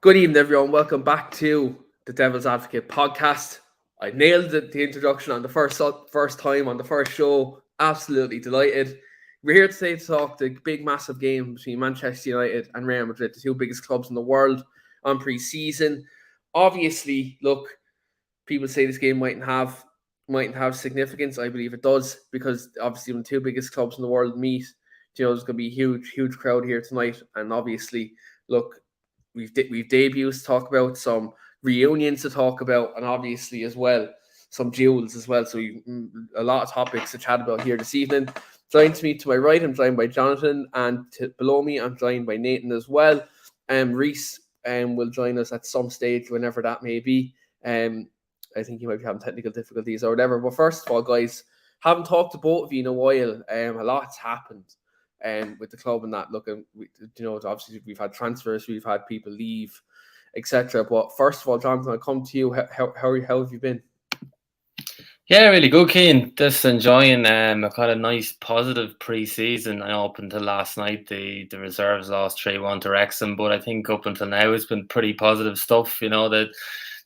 Good evening, everyone. Welcome back to the Devil's Advocate podcast. I nailed the introduction on the first time on the first show. Absolutely delighted. We're here today to talk the big, massive game between Manchester United and Real Madrid, the two biggest clubs in the world on pre-season. Obviously, look, people say this game mightn't have significance. I believe it does because obviously when the two biggest clubs in the world meet, there's going to be a huge crowd here tonight. And obviously, look, we've debuts to talk about, some reunions to talk about, and obviously as well some duels as well. So a lot of topics to chat about here this evening. Joined to me to my right, I'm joined by Jonathan, and below me, I'm joined by Nathan as well. Reece will join us at some stage, whenever that may be. I think you might be having technical difficulties or whatever. But first of all, guys, haven't talked to both of you in a while. A lot's happened with the club and that. Looking, obviously we've had transfers, we've had people leave, etc. But first of all, Jonathan, I'll come to you. How have you been? Yeah, really good, Keane. Just enjoying a kind of nice, positive pre-season. I know up until last night, the reserves lost 3-1 to Wrexham, but I think up until now it's been pretty positive stuff. The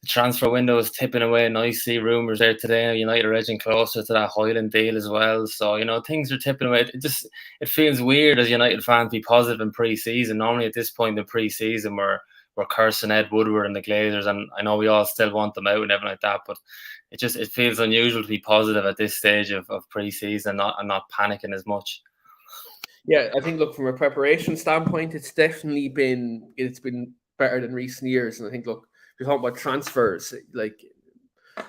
transfer window is tipping away nicely. Rumours there today, United are edging closer to that Highland deal as well. So, things are tipping away. It feels weird as United fans be positive in pre-season. Normally at this point in pre-season, we're cursing Ed Woodward and the Glazers, and I know we all still want them out and everything like that, but it feels unusual to be positive at this stage of pre-season and not panicking as much. Yeah, I think, look, from a preparation standpoint, it's been better than recent years. And I think, look, we're talking about transfers, like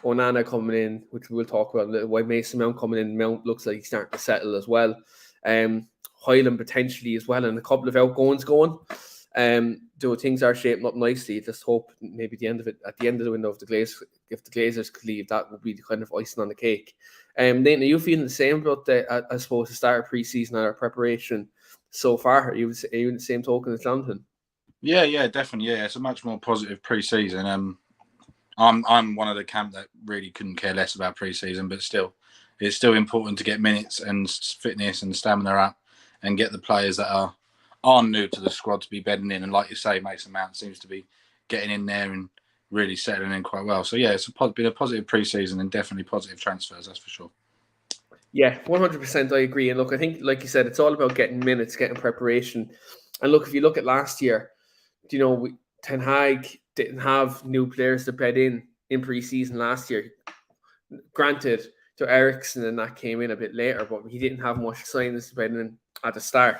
Onana coming in, which we'll talk about a little while. Mason Mount coming in. Mount looks like he's starting to settle as well. Highland potentially as well, and a couple of outgoings going. Though things are shaping up nicely. Just hope maybe at the end of the window, if the Glazers could leave, that would be the kind of icing on the cake. Nathan, are you feeling the same about I suppose, the start of pre-season and our preparation so far? Are you in the same token as Jonathan? Yeah, definitely. Yeah, it's a much more positive pre-season. I'm one of the camp that really couldn't care less about pre-season, but still, it's still important to get minutes and fitness and stamina up, and get the players that are new to the squad to be bedding in. And like you say, Mason Mount seems to be getting in there and really settling in quite well. So yeah, it's been a positive pre-season and definitely positive transfers, that's for sure. Yeah, 100%. I agree. And look, I think, like you said, it's all about getting minutes, getting preparation. And look, if you look at last year, Ten Hag didn't have new players to bed in pre-season last year. Granted, to Eriksen and that came in a bit later, but he didn't have much signings to bed in at the start.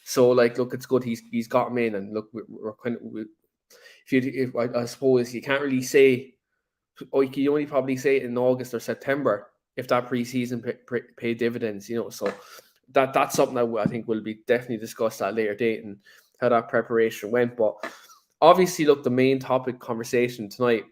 So, like, look, it's good he's got him in, and look, we're kind of. I suppose you can't really say, or you can only probably say it in August or September if that pre-season pay dividends. So that's something that I think will be definitely discussed at a later date and how that preparation went. But obviously, look, the main topic conversation tonight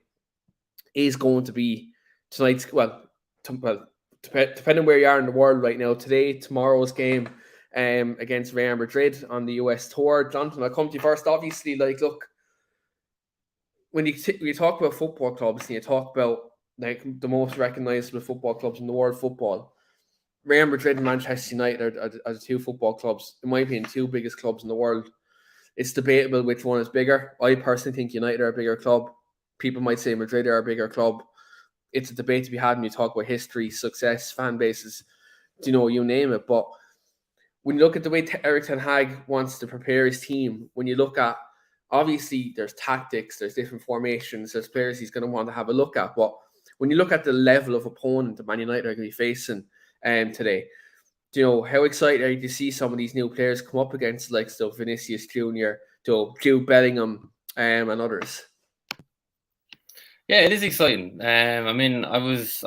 is going to be tonight's depending where you are in the world right now, tomorrow's game against Real Madrid on the US tour. Jonathan, I'll come to you first. Obviously, like, look, when you talk about football clubs and you talk about like the most recognizable football clubs in the world football, Real Madrid and Manchester United are the two football clubs, in my opinion, two biggest clubs in the world. It's debatable which one is bigger. I personally think United are a bigger club. People might say Madrid are a bigger club. It's a debate to be had when you talk about history, success, fan bases, you name it. But when you look at the way Erik Ten Hag wants to prepare his team, when you look at, obviously there's tactics, there's different formations, there's players he's going to want to have a look at. But when you look at the level of opponent that Man United are going to be facing today, how excited are you to see some of these new players come up against, like Vinicius Jr., Jude Bellingham, and others? Yeah, it is exciting. I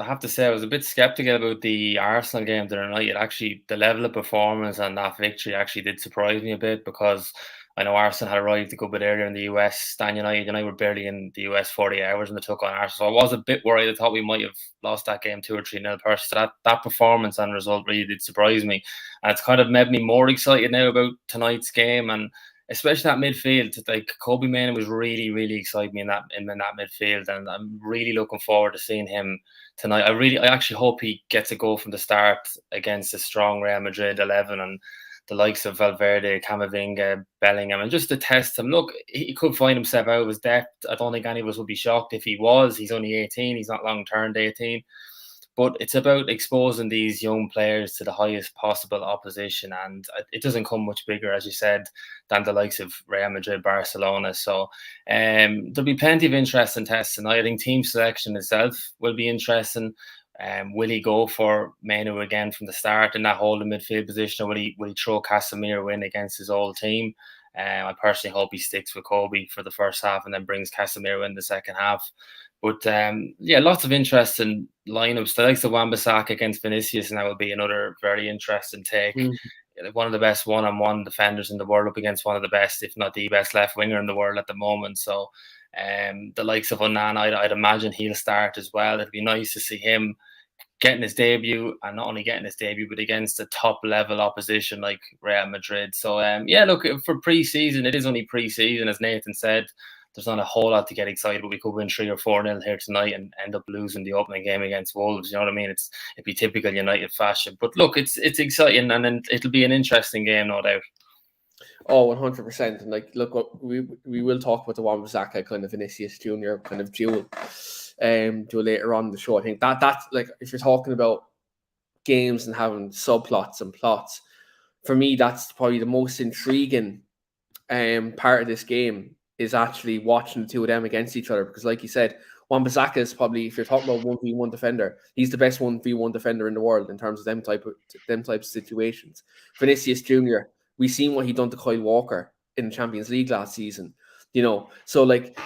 have to say, I was a bit skeptical about the Arsenal game the other night. Actually, the level of performance and that victory actually did surprise me a bit, because I know Arsenal had arrived a good bit earlier in the US than United. United were barely in the US 40 hours when they took on Arsenal. So I was a bit worried. I thought we might have lost that game 2 or 3-0 first. So that performance and result really did surprise me. And it's kind of made me more excited now about tonight's game, and especially that midfield. Like, Kobe Mainoo was really, really exciting me in that midfield, and I'm really looking forward to seeing him tonight. I actually hope he gets a goal from the start against a strong Real Madrid 11, and the likes of Valverde, Camavinga, Bellingham, and just to test him. Look, he could find himself out of his depth. I don't think any of us would be shocked if he was. He's only 18. He's not long turned 18. But it's about exposing these young players to the highest possible opposition. And it doesn't come much bigger, as you said, than the likes of Real Madrid, Barcelona. So there'll be plenty of interesting tests tonight. I think team selection itself will be interesting. Will he go for Manu again from the start in that holding midfield position, or will he throw Casemiro in against his old team? I personally hope he sticks with Kobe for the first half and then brings Casemiro in the second half. But lots of interesting lineups. The likes of Wan-Bissaka against Vinicius, and that will be another very interesting take. One of the best one-on-one defenders in the world up against one of the best, if not the best left winger in the world at the moment. So the likes of Onana, I'd imagine he'll start as well. It'd be nice to see him getting his debut, and not only getting his debut, but against a top level opposition like Real Madrid. So look, for pre-season, it is only pre-season, as Nathan said. There's not a whole lot to get excited, but we could win 3 or 4-0 here tonight and end up losing the opening game against Wolves. You know what I mean? It'd be typical United fashion. But look, it's exciting, and then it'll be an interesting game, no doubt. Oh, 100%. And like, look, we will talk about the Wan-Bissaka kind of Vinicius Junior kind of duel later on in the show. I think that's like, if you're talking about games and having subplots and plots, for me, that's probably the most intriguing part of this game, is actually watching the two of them against each other. Because like you said, Wan-Bissaka is probably, if you're talking about 1v1 defender, he's the best 1v1 defender in the world in terms of them types of situations. Vinicius Junior, we seen what he done to Kyle Walker in the Champions League last season, you know. So like,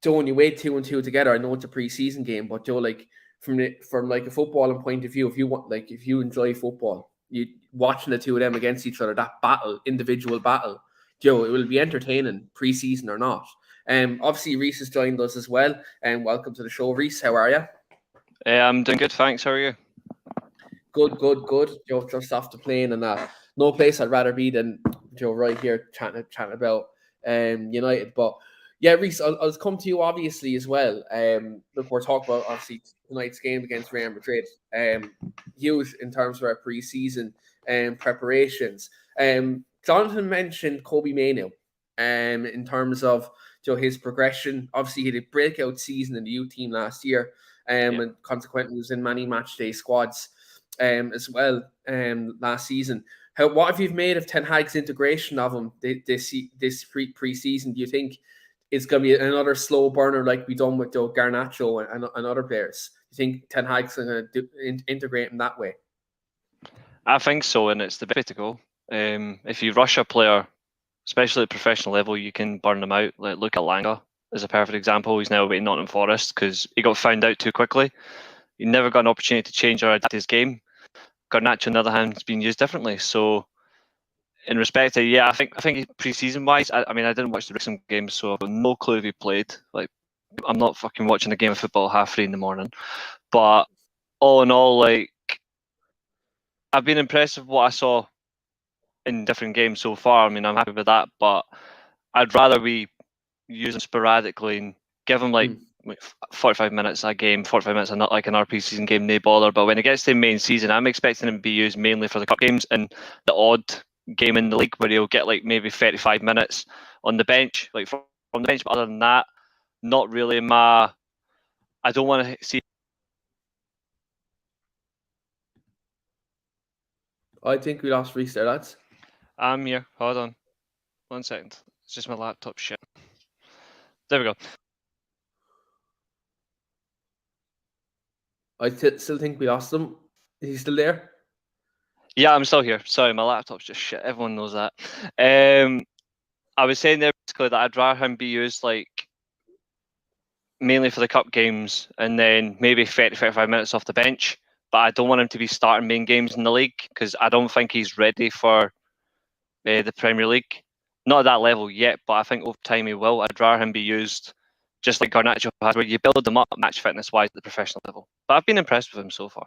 Joe, when you weigh 2 and 2 together, I know it's a pre-season game, but Joe, like from like a footballing point of view, if you enjoy football, you watching the two of them against each other, that battle, individual battle, Joe, it will be entertaining, pre-season or not. Obviously Reece has joined us as well, and welcome to the show, Reece. How are you? I'm doing good, thanks. How are you? Good. Joe, just off the plane, and no place I'd rather be than Joe right here chatting about United. But yeah, Reece, I'll come to you obviously as well. Look, we're talking about obviously tonight's game against Real Madrid. Huge in terms of our pre-season preparations. Jonathan mentioned Kobe Manu in terms of his progression. Obviously, he had a breakout season in the youth team last year, and consequently was in many match day squads as well last season. What have you made of Ten Hag's integration of him this pre-season? Do you think it's going to be another slow burner like we done with Garnacho and other players? Do you think Ten Hag's going to integrate him that way? I think so, and it's the best way to go. If you rush a player, especially at professional level, you can burn them out. Like, look at Langa as a perfect example. He's now waiting Nottingham Forest because he got found out too quickly. He never got an opportunity to change or adapt his game. Garnacho, on the other hand, has been used differently. So, in respect to, I think pre-season wise, I mean, I didn't watch the Wrexham game, so I've got no clue if he played. Like, I'm not fucking watching a game of football 3:30 in the morning. But all in all, like, I've been impressed with what I saw in different games so far. I mean, I'm happy with that, but I'd rather we use him sporadically and give him like 45 minutes a game, 45 minutes, and not like an RP season game, no bother. But when it gets to the main season, I'm expecting him to be used mainly for the cup games and the odd game in the league where he'll get like maybe 35 minutes on the bench, like from the bench. But other than that, not really I don't want to see. I think we lost Reece there, lads. I'm here. Hold on. 1 second. It's just my laptop shit. There we go. I still think we lost him. Is he still there? Yeah, I'm still here. Sorry, my laptop's just shit. Everyone knows that. I was saying there basically that I'd rather him be used like mainly for the cup games and then maybe 30-35 minutes off the bench. But I don't want him to be starting main games in the league because I don't think he's ready for the Premier League. Not at that level yet, but I think over time he will. I'd rather him be used just like Garnacho has, where you build them up match fitness-wise at the professional level. But I've been impressed with him so far.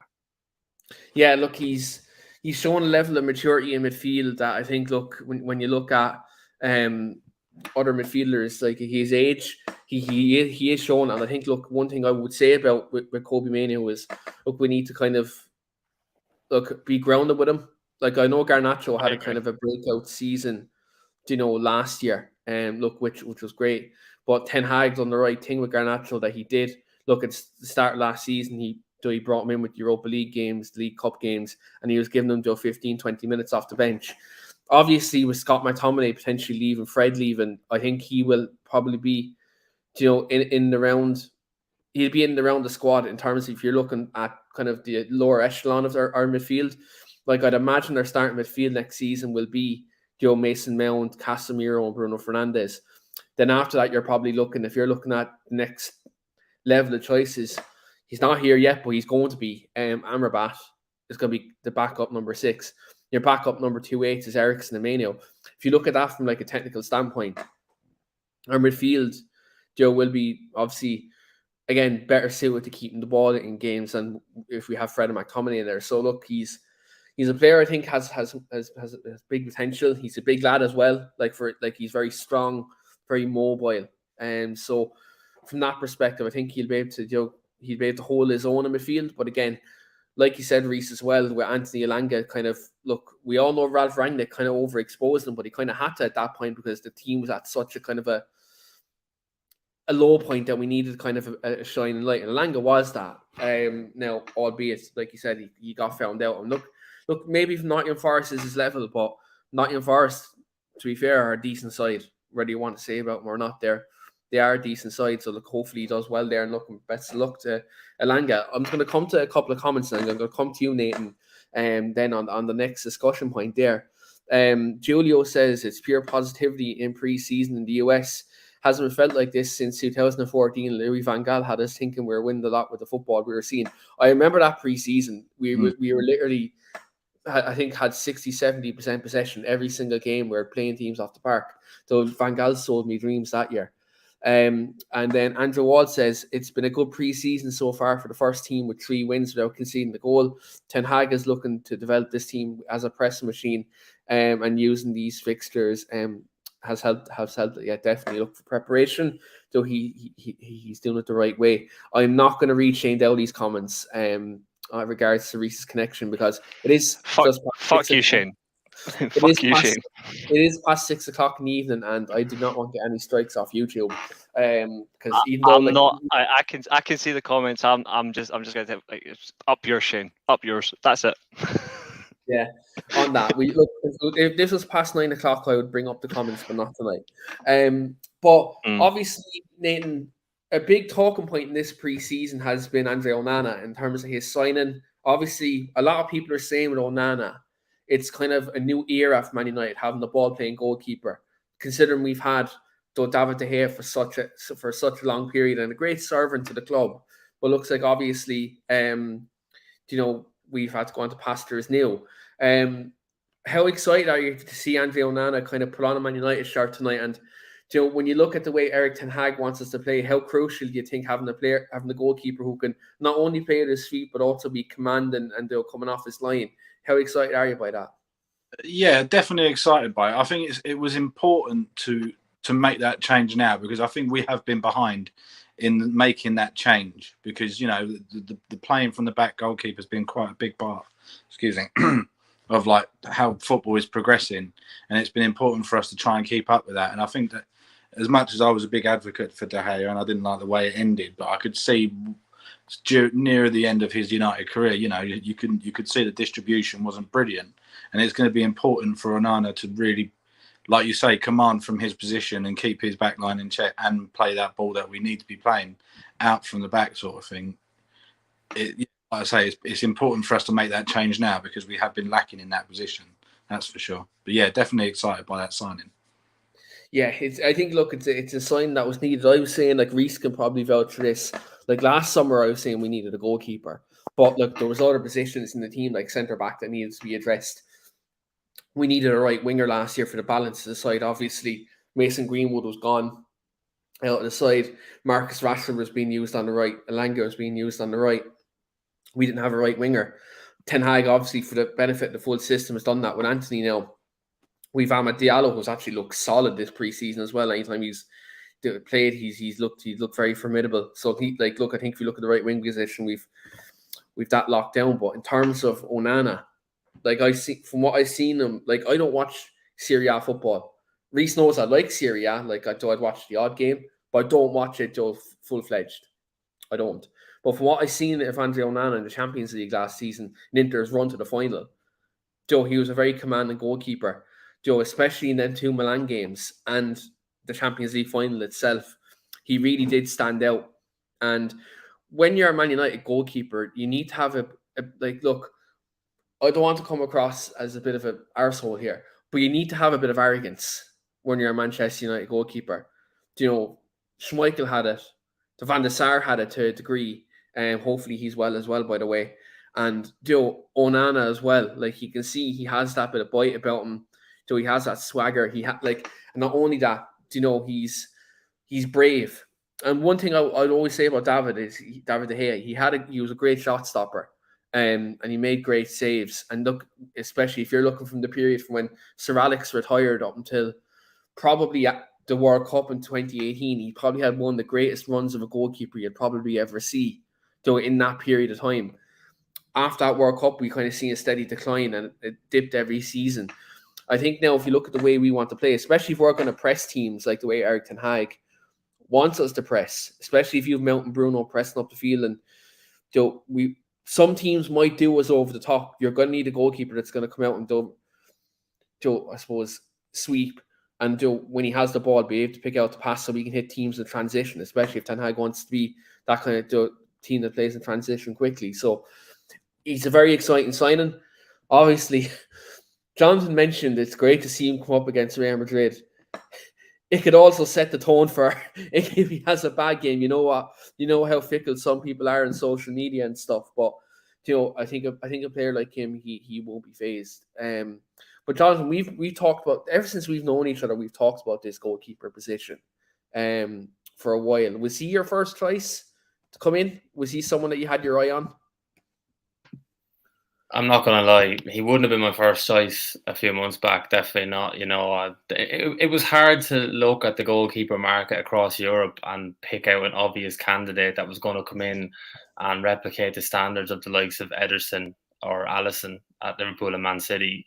Yeah, look, he's shown a level of maturity in midfield that I think, look, when you look at other midfielders, like his age, he is shown. And I think, look, one thing I would say about with Kobe Manu is, look, we need to kind of be grounded with him. Like, I know Garnacho had I a kind of a breakout season, last year, which was great. But Ten Hag done the right thing with Garnacho that he did. Look, at the start of last season, he brought him in with Europa League games, League Cup games, and he was giving him 15, 20 minutes off the bench. Obviously, with Scott McTominay potentially leaving, Fred leaving, I think he will probably be, in the round. He'll be in around the squad in terms of if you're looking at kind of the lower echelon of our midfield. Like, I'd imagine their starting midfield next season will be Mason Mount, Casemiro, and Bruno Fernandes. Then after that, you're probably looking, if you're looking at the next level of choices, he's not here yet, but he's going to be. Amrabat is going to be the backup number 6. Your backup number 2-8 is Eriksen and Maino. If you look at that from like a technical standpoint, our midfield, will be obviously, again, better suited to keeping the ball in games than if we have Fred and McTominay in there. So look, he's a player I think has big potential. He's a big lad as well. He's very strong, very mobile. And so from that perspective, I think he'll be able to hold his own in midfield. But again, like you said, Reece, as well, with Anthony Elanga, kind of, look, we all know Ralph Rangnick kind of overexposed him, but he kind of had to at that point because the team was at such a kind of a low point that we needed kind of a shining light. And Elanga was that. Now, albeit, like you said, he got found out. And look, maybe Nottingham Forest is his level, but Nottingham Forest, to be fair, are a decent side. Whether you want to say about them or not, they are a decent side. So look, hopefully he does well there. And look, best of luck to Elanga. I'm just going to come to a couple of comments and I'm going to come to you, Nathan, then on the next discussion point there. Julio says it's pure positivity in pre-season in the US. Hasn't felt like this since 2014. Louis van Gaal had us thinking we were winning a lot with the football we were seeing. I remember that pre-season. We were literally, I think, had 60-70% possession every single game. We were playing teams off the park. So Van Gaal sold me dreams that year. And then Andrew Wald says it's been a good pre-season so far for the first team with 3 wins without conceding the goal. Ten Hag is looking to develop this team as a pressing machine, and using these fixtures has helped. Yeah, definitely look for preparation. So he's doing it the right way. I'm not going to read Shane Dowley's comments regards to Reece's connection because it is fuck you, Shane. Fuck you, Shane. It is past 6 o'clock in the evening, and I do not want to get any strikes off YouTube. Because even though I can see the comments. I'm just going to up yours, Shane. Up yours. That's it. Yeah, on that, if this was past 9 o'clock, I would bring up the comments, but not tonight. But obviously, Nathan, a big talking point in this pre-season has been Andre Onana in terms of his signing. Obviously, a lot of people are saying with Onana, it's kind of a new era for Man United having the ball-playing goalkeeper, considering we've had David De Gea for such a long period and a great servant to the club. But looks like obviously, we've had to go on to pastures new. How excited are you to see Andre Onana kind of put on a Man United shirt tonight? And when you look at the way Erik Ten Hag wants us to play, how crucial do you think having the goalkeeper who can not only play at his feet but also be commanding and coming off his line? How excited are you by that? Yeah, definitely excited by it. I think it was important to make that change now because I think we have been behind in making that change because the playing from the back goalkeeper has been quite a big part. Excuse me. Of like how football is progressing, and it's been important for us to try and keep up with that. And I think that as much as I was a big advocate for De Gea and I didn't like the way it ended, but I could see near the end of his United career, you could see the distribution wasn't brilliant, and it's going to be important for Onana to really, like you say, command from his position and keep his back line in check and play that ball that we need to be playing out from the back, sort of thing. Like I say, it's important for us to make that change now because we have been lacking in that position. That's for sure. But yeah, definitely excited by that signing. Yeah, I think it's a sign that was needed. I was saying like Reece can probably vouch for this. Like last summer, I was saying we needed a goalkeeper, but look, there was other positions in the team like centre back that needed to be addressed. We needed a right winger last year for the balance of the side. Obviously, Mason Greenwood was gone out of the side. Marcus Rashford was being used on the right. Elanga was being used on the right. We didn't have a right winger. Ten Hag, obviously, for the benefit of the full system, has done that with Anthony now. We've Amad Diallo, who's actually looked solid this preseason as well. Anytime he's played, he's looked very formidable. So I think if you look at the right wing position, we've that locked down. But in terms of Onana, Like from what I've seen him, like I don't watch Serie A football. Reece knows I like Serie A. Like I'd watch the odd game, but I don't watch it full fledged. I don't. But from what I've seen of Andre Onana in the Champions League last season, in Inter's run to the final, he was a very commanding goalkeeper. Especially in them 2 Milan games and the Champions League final itself, he really did stand out. And when you're a Man United goalkeeper, you need to have look, I don't want to come across as a bit of an arsehole here, but you need to have a bit of arrogance when you're a Manchester United goalkeeper. Schmeichel had it. Van der Sar had it to a degree, and hopefully he's well as well, by the way. And Onana as well. Like, you can see he has that bit of bite about him. He has that swagger. He had and not only that, he's brave. And one thing I'd always say about David is David De Gea. He was a great shot stopper, and he made great saves. And look, especially if you're looking from the period from when Sir Alex retired up until probably at the World Cup in 2018, he probably had one of the greatest runs of a goalkeeper you'd probably ever see. In that period of time, after that World Cup, we kind of see a steady decline, and it dipped every season. I think now, if you look at the way we want to play, especially if we're going to press teams like the way Erik Ten Hag wants us to press, especially if you have Mount and Bruno pressing up the field, and some teams might do us over the top. You're going to need a goalkeeper that's going to come out and I suppose, sweep, and when he has the ball, be able to pick out the pass so we can hit teams in transition, especially if Ten Hag wants to be that kind of team that plays in transition quickly. So he's a very exciting signing. Obviously, Jonathan mentioned it's great to see him come up against Real Madrid. It could also set the tone for if he has a bad game. You know what? You know how fickle some people are in social media and stuff. But I think a player like him, he won't be phased. But Jonathan, we've talked about, ever since we've known each other, we've talked about this goalkeeper position for a while. Was he your first choice to come in? Was he someone that you had your eye on? I'm not going to lie. He wouldn't have been my first choice a few months back. Definitely not. It was hard to look at the goalkeeper market across Europe and pick out an obvious candidate that was going to come in and replicate the standards of the likes of Ederson or Alisson at Liverpool and Man City.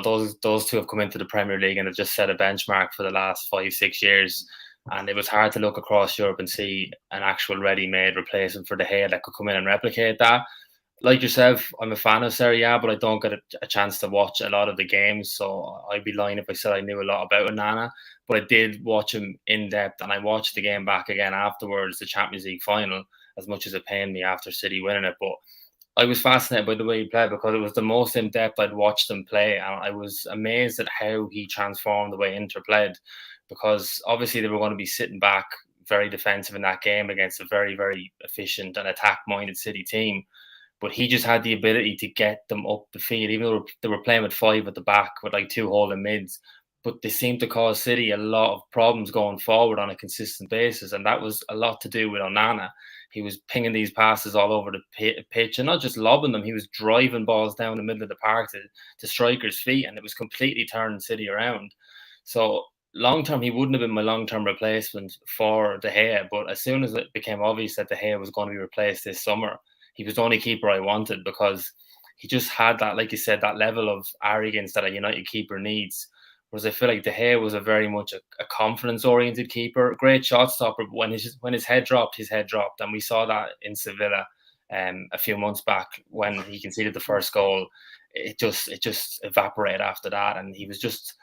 Those two have come into the Premier League and have just set a benchmark for the last 5-6 years. And it was hard to look across Europe and see an actual ready-made replacement for De Gea that could come in and replicate that. Like yourself, I'm a fan of Serie A, but I don't get a chance to watch a lot of the games. So I'd be lying if I said I knew a lot about Onana. But I did watch him in depth, and I watched the game back again afterwards, the Champions League final, as much as it pained me after City winning it. But I was fascinated by the way he played because it was the most in depth I'd watched him play, and I was amazed at how he transformed the way Inter played. Because obviously they were going to be sitting back very defensive in that game against a very, very efficient and attack-minded City team. But he just had the ability to get them up the field, even though they were playing with 5 at the back with like 2 holding mids. But they seemed to cause City a lot of problems going forward on a consistent basis. And that was a lot to do with Onana. He was pinging these passes all over the pitch and not just lobbing them. He was driving balls down the middle of the park to strikers' feet, and it was completely turning City around. So long-term, he wouldn't have been my long-term replacement for De Gea. But as soon as it became obvious that De Gea was going to be replaced this summer, he was the only keeper I wanted because he just had that, like you said, that level of arrogance that a United keeper needs. Whereas I feel like De Gea was a very much a confidence-oriented keeper, great shot stopper. But when his head dropped, and we saw that in Sevilla a few months back when he conceded the first goal. It just evaporated after that, and he was just,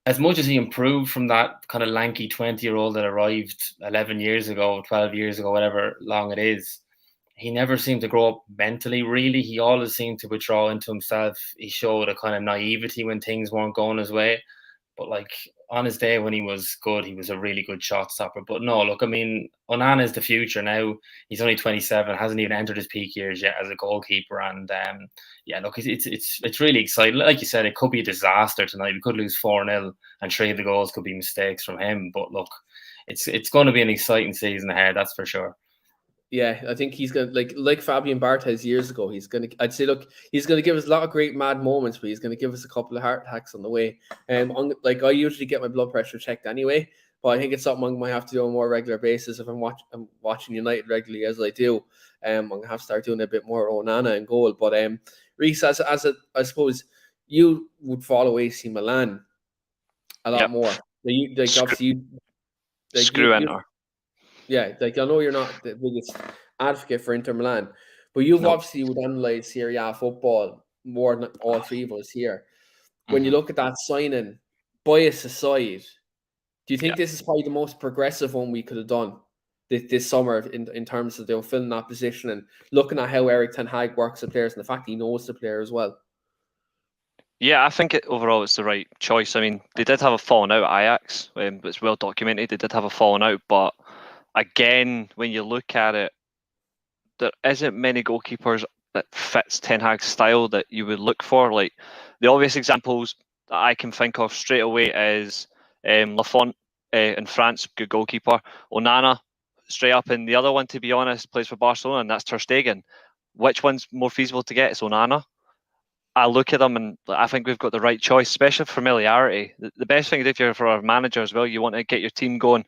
as much as he improved from that kind of lanky 20-year-old that arrived 11 years ago, 12 years ago, whatever long it is. He never seemed to grow up mentally, really. He always seemed to withdraw into himself. He showed a kind of naivety when things weren't going his way. But like on his day when he was good, he was a really good shot stopper. But no, look, I mean, Onana is the future now. He's only 27, hasn't even entered his peak years yet as a goalkeeper. And yeah, look, it's really exciting. Like you said, it could be a disaster tonight. We could lose 4-0 and 3 of the goals could be mistakes from him. But look, it's going to be an exciting season ahead, that's for sure. Yeah, I think he's gonna like Fabian Barthez years ago. He's gonna give us a lot of great mad moments, but he's gonna give us a couple of heart attacks on the way. I usually get my blood pressure checked anyway, but I think it's something I might have to do on a more regular basis if I'm watching United regularly as I do. I'm gonna have to start doing a bit more Onana in goal. But Reece, I suppose you would follow AC Milan a lot Yep. more. Obviously, Screw Inter. yeah, like I know you're not the biggest advocate for Inter Milan, but you've Nope. obviously would analyze Serie A football more than all three of us here. When you Mhm. look at that signing, bias aside, do you think this is probably the most progressive one we could have done this summer in terms of filling that position and looking at how Erik Ten Hag works with players and the fact he knows the player as well? Yeah, I think overall it's the right choice. I mean, they did have a falling out at Ajax, but it's well documented. They did have a falling out, but again, when you look at it, there isn't many goalkeepers that fits Ten Hag's style that you would look for. Like the obvious examples that I can think of straight away is Lafont in France, good goalkeeper. Onana, straight up, and the other one, to be honest, plays for Barcelona, and that's Ter Stegen. Which one's more feasible to get? It's Onana. I look at them and I think we've got the right choice, especially familiarity. The best thing if you're for a manager as well, you want to get your team going.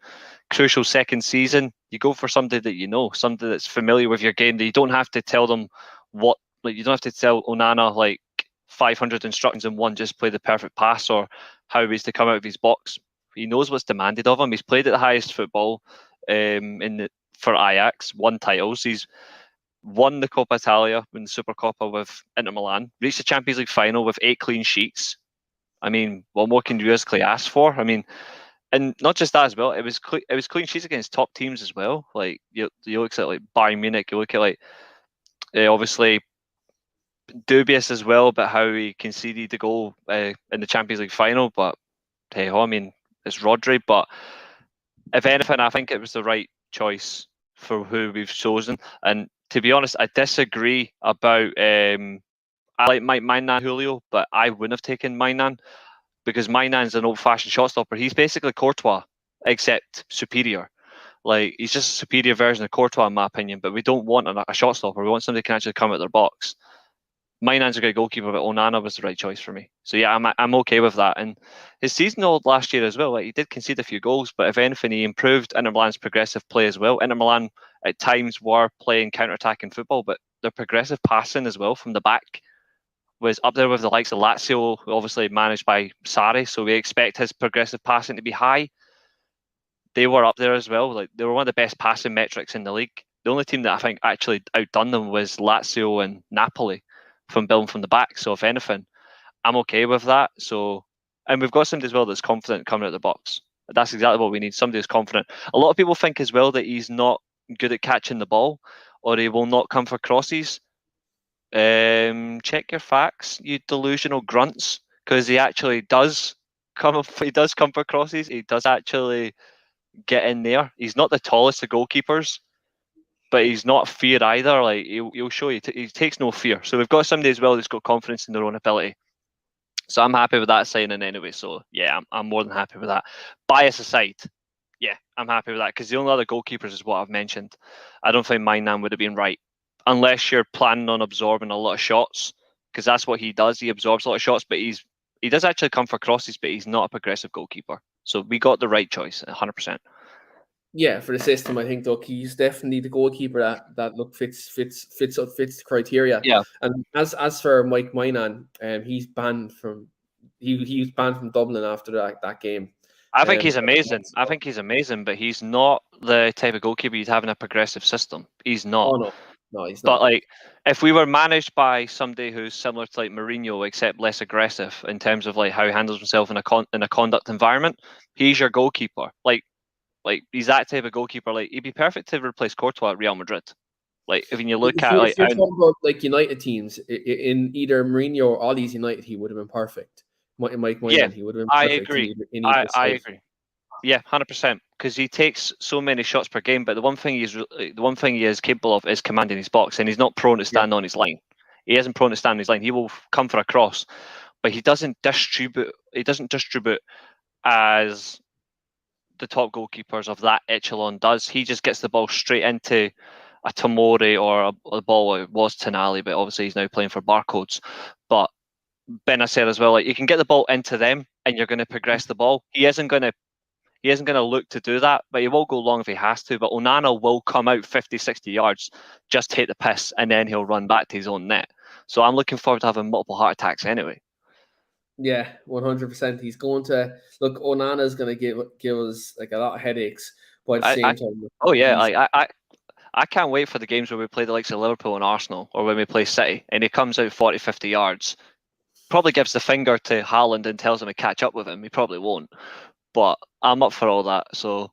Crucial second season, you go for somebody that you know, somebody that's familiar with your game. That you don't have to tell them what, like you don't have to tell Onana like 500 instructions in one. Just play the perfect pass or how he's to come out of his box. He knows what's demanded of him. He's played at the highest football for Ajax, won titles. He's won the Coppa Italia, won the Super Coppa with Inter Milan, reached the Champions League final with 8 clean sheets. I mean, what more can you realistically ask for? I mean, and not just that as well. It was clean sheets against top teams as well. Like you look at like Bayern Munich, you look at like obviously dubious as well about how he conceded the goal in the Champions League final. But hey, I mean, it's Rodri. But if anything, I think it was the right choice for who we've chosen. And to be honest, I disagree about. I like Mainan Julio, but I wouldn't have taken Mainan because Mainan's an old-fashioned shot stopper. He's basically Courtois, except superior. Like he's just a superior version of Courtois, in my opinion. But we don't want a shot stopper. We want somebody who can actually come out their box. Mainan's a great goalkeeper, but Onana was the right choice for me. So yeah, I'm okay with that. And his season last year as well, like he did concede a few goals, but if anything, he improved Inter Milan's progressive play as well. Inter Milan at times were playing counter-attacking football, but their progressive passing as well from the back was up there with the likes of Lazio, obviously managed by Sarri. So we expect his progressive passing to be high. They were up there as well. Like they were one of the best passing metrics in the league. The only team that I think actually outdone them was Lazio and Napoli from building from the back. So if anything, I'm okay with that. So, and we've got somebody as well that's confident coming out of the box. That's exactly what we need. Somebody who's confident. A lot of people think as well that he's not good at catching the ball, or he will not come for crosses. Check your facts, you delusional grunts, because he actually does come. He does come for crosses. He does actually get in there. He's not the tallest of goalkeepers, but he's not feared either. Like he'll show you, he takes no fear. So we've got somebody as well that's got confidence in their own ability. So I'm happy with that signing anyway. So yeah, I'm more than happy with that. Bias aside, yeah, I'm happy with that because the only other goalkeepers is what I've mentioned. I don't think Mainan would have been right unless you're planning on absorbing a lot of shots, because that's what he does. He absorbs a lot of shots, but he does actually come for crosses, but he's not a progressive goalkeeper. So we got the right choice, 100%. Yeah, for the system, I think look, he's definitely the goalkeeper that look fits the criteria. Yeah. And as for Mike Mainan, he's banned from he was banned from Dublin after that game. I think he's amazing. I think he's amazing, but he's not the type of goalkeeper you'd have in a progressive system. He's not. Oh no, he's But not. like, if we were managed by somebody who's similar to like Mourinho, except less aggressive in terms of like how he handles himself in a conduct environment, he's your goalkeeper. Like he's that type of goalkeeper. Like he'd be perfect to replace Courtois at Real Madrid. Like if you look at if you're talking about like United teams in either Mourinho or Ollie's United, he would have been perfect. Mike Mainan, he would have been perfect. I agree. Yeah, 100%. Because he takes so many shots per game, but the one thing he is capable of is commanding his box, and he's not prone to stand on his line. He isn't prone to stand on his line. He will come for a cross, but he doesn't distribute. He doesn't distribute as the top goalkeepers of that echelon does. He just gets the ball straight into a Tomori or a ball. It was Tonali, but obviously he's now playing for Barcodes. But Benacer as well. Like you can get the ball into them, and you're going to progress the ball. He isn't going to look to do that, but he will go long if he has to. But Onana will come out 50, 60 yards, just take the piss, and then he'll run back to his own net. So I'm looking forward to having multiple heart attacks anyway. Yeah, 100%. He's going to look. Onana is going to give us like a lot of headaches, but at the same time, I can't wait for the games where we play the likes of Liverpool and Arsenal, or when we play City, and he comes out 40, 50 yards, probably gives the finger to Haaland and tells him to catch up with him. He probably won't, but I'm up for all that. So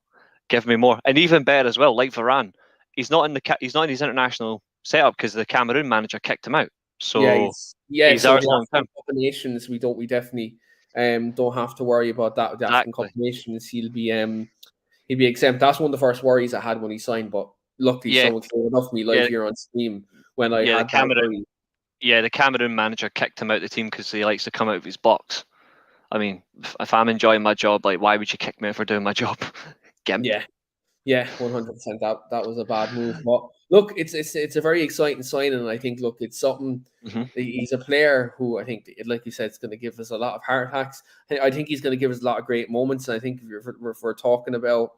give me more, and even better as well. Like Varane, he's not in his international setup because the Cameroon manager kicked him out. So he's so out long term. Cup of Nations, we definitely don't have to worry about that. The African Cup of Nations, he'll be exempt. That's one of the first worries I had when he signed, but luckily someone cleared enough of me live here on Steam when I had that worry. Yeah, the Cameroon manager kicked him out of the team because he likes to come out of his box. I mean, if I'm enjoying my job, like, why would you kick me out for doing my job? Yeah, 100%. That was a bad move. But look, it's a very exciting signing, and I think it's something. He's a player who I think, like you said, is going to give us a lot of heart attacks. I think he's going to give us a lot of great moments. And I think if we're talking about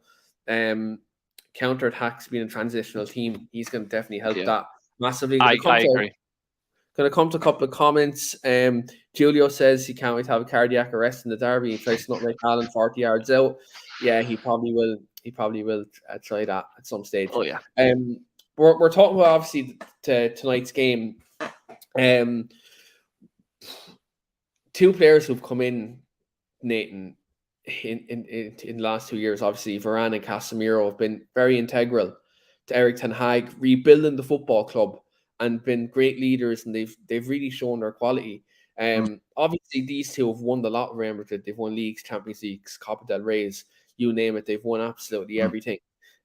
counter attacks being a transitional team, he's going to definitely help that massively. I agree. Going to come to a couple of comments. Julio says he can't wait to have a cardiac arrest in the derby. He tries to not make Haaland 40 yards out. Yeah, he probably will. He probably will try that at some stage. Oh yeah. We're talking about obviously tonight's game. Two players who've come in, Nathan, in the last 2 years. Obviously, Varane and Casemiro have been very integral to Erik Ten Hag rebuilding the football club and been great leaders, and they've really shown their quality. Obviously, these two have won a lot of Real Madrid. They've won leagues, Champions Leagues, Copa del Rey's, you name it. They've won absolutely everything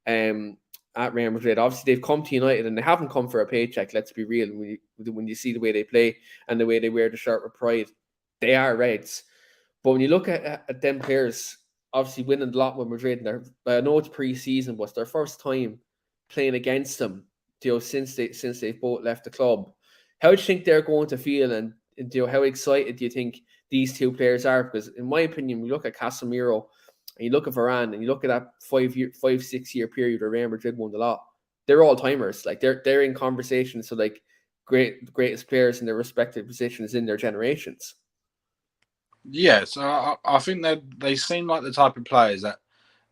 at Real Madrid. Obviously, they've come to United, and they haven't come for a paycheck. Let's be real. When you see the way they play and the way they wear the shirt with pride, they are Reds. But when you look at them players, obviously winning a lot with Madrid, and I know it's pre-season, but it's their first time playing against them, since they've both left the club. How do you think they're going to feel, and how excited do you think these two players are? Because in my opinion, we look at Casemiro and you look at Varane and you look at that 5-6 year period where Real Madrid won a lot. They're all timers. Like they're in conversation. So like greatest players in their respective positions in their generations. Yeah, so I think they seem like the type of players that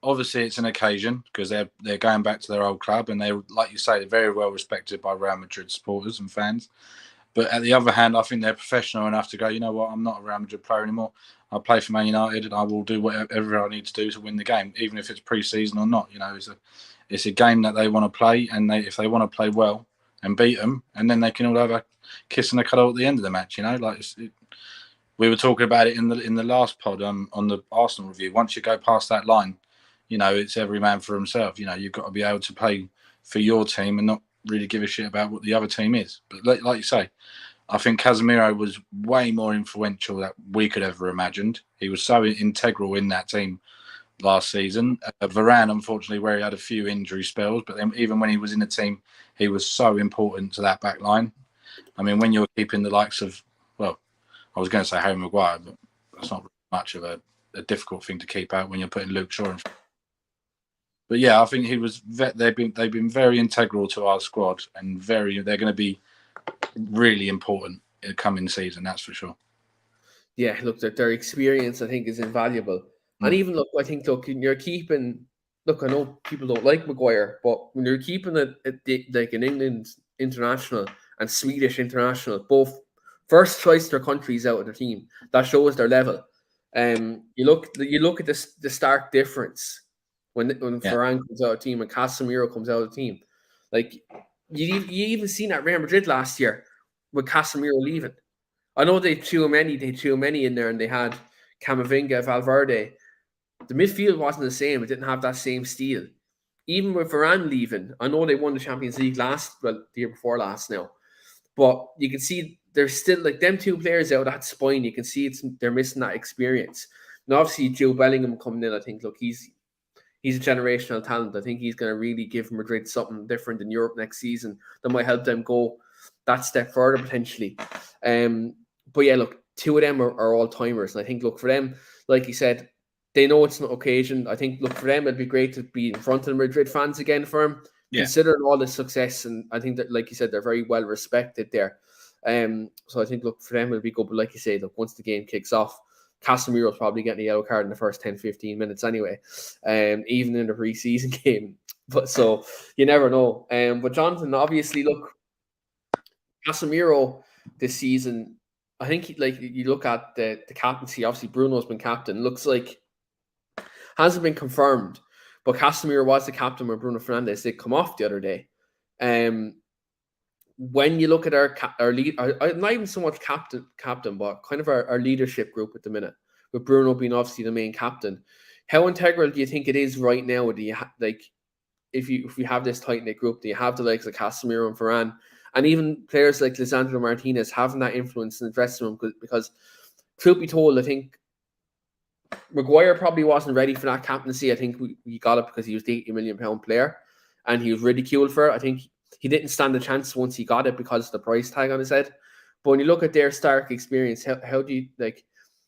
obviously it's an occasion because they're going back to their old club, and they're, like you say, they're very well respected by Real Madrid supporters and fans. But at the other hand, I think they're professional enough to go, you know what, I'm not a Real Madrid player anymore. I play for Man United, and I will do whatever I need to do to win the game, even if it's pre-season or not. You know, it's a game that they want to play, and if they want to play well and beat them, and then they can all have a kiss and a cuddle at the end of the match. You know, like we were talking about it in the last pod on the Arsenal review. Once you go past that line, you know, it's every man for himself. You know, you've got to be able to play for your team and not really give a shit about what the other team is. But like you say, I think Casemiro was way more influential than we could ever imagined. He was so integral in that team last season. Varane, unfortunately, where he had a few injury spells, but then even when he was in the team, he was so important to that back line. I mean, when you're keeping the likes of, well, I was going to say Harry Maguire, but that's not much of a difficult thing to keep out when you're putting Luke Shaw in. But yeah, I think he was. They've been very integral to our squad, and they're going to be really important in the coming season. That's for sure. Yeah, look, their experience I think is invaluable, and even I think you're keeping. Look, I know people don't like Maguire, but when you're keeping like an England international and Swedish international, both first choice their countries out of their team, that shows their level. You look at the stark difference when Varane comes out of the team and Casemiro comes out of the team. Like you even seen at Real Madrid last year with Casemiro leaving. I know they too many in there, and they had Camavinga, Valverde. The midfield wasn't the same. It didn't have that same steel. Even with Varane leaving, I know they won the Champions League the year before last now, but you can see there's still like them two players out that spine. You can see they're missing that experience. And obviously, Jude Bellingham coming in, I think, look, he's a generational talent. I think he's going to really give Madrid something different in Europe next season that might help them go that step further potentially. But yeah, look, two of them are all timers, and I think, look, for them, like you said, they know it's an occasion. I think, look, for them, it'd be great to be in front of the Madrid fans again for him, considering all the success. And I think that, like you said, they're very well respected there. So I think, look, for them it'll be good. But like you say, look, once the game kicks off, Casemiro's probably getting a yellow card in the first 10-15 minutes anyway, even in the pre-season game. But so you never know. But Jonathan, obviously, look, Casemiro this season, I think like you look at the captaincy. Obviously, Bruno's been captain. Looks like hasn't been confirmed, but Casemiro was the captain when Bruno Fernandes did come off the other day. When you look at our lead, not even so much captain, but kind of our leadership group at the minute, with Bruno being obviously the main captain, how integral do you think it is right now? Do you if we have this tight knit group, do you have the likes of Casemiro and Varane, and even players like Lisandro Martinez having that influence in the dressing room? Because truth be told, I think Maguire probably wasn't ready for that captaincy. I think we got it because he was the £80 million player, and he was ridiculed for it. I think he didn't stand a chance once he got it because of the price tag on his head. But when you look at their Stark experience, how do you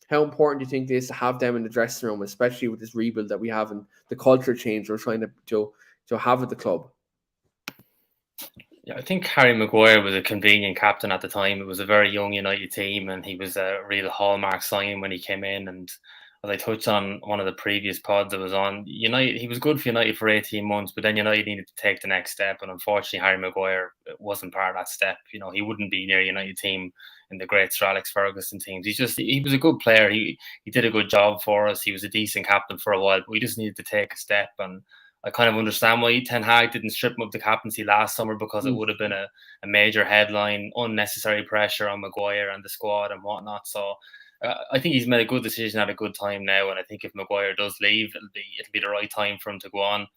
how important do you think it is to have them in the dressing room, especially with this rebuild that we have and the culture change we're trying to have at the club? Yeah, I think Harry Maguire was a convenient captain at the time. It was a very young United team, and he was a real hallmark signing when he came in. And as I touched on one of the previous pods I was on, United, he was good for United for 18 months, but then United needed to take the next step. And unfortunately, Harry Maguire wasn't part of that step. He wouldn't be near United team in the great Sir Alex Ferguson teams. He was a good player. He did a good job for us. He was a decent captain for a while, but we just needed to take a step. And I kind of understand why Ten Hag didn't strip him of the captaincy last summer, because it would have been a major headline, unnecessary pressure on Maguire and the squad and whatnot. So I think he's made a good decision at a good time now, and I think if Maguire does leave, it'll be the right time for him to go on.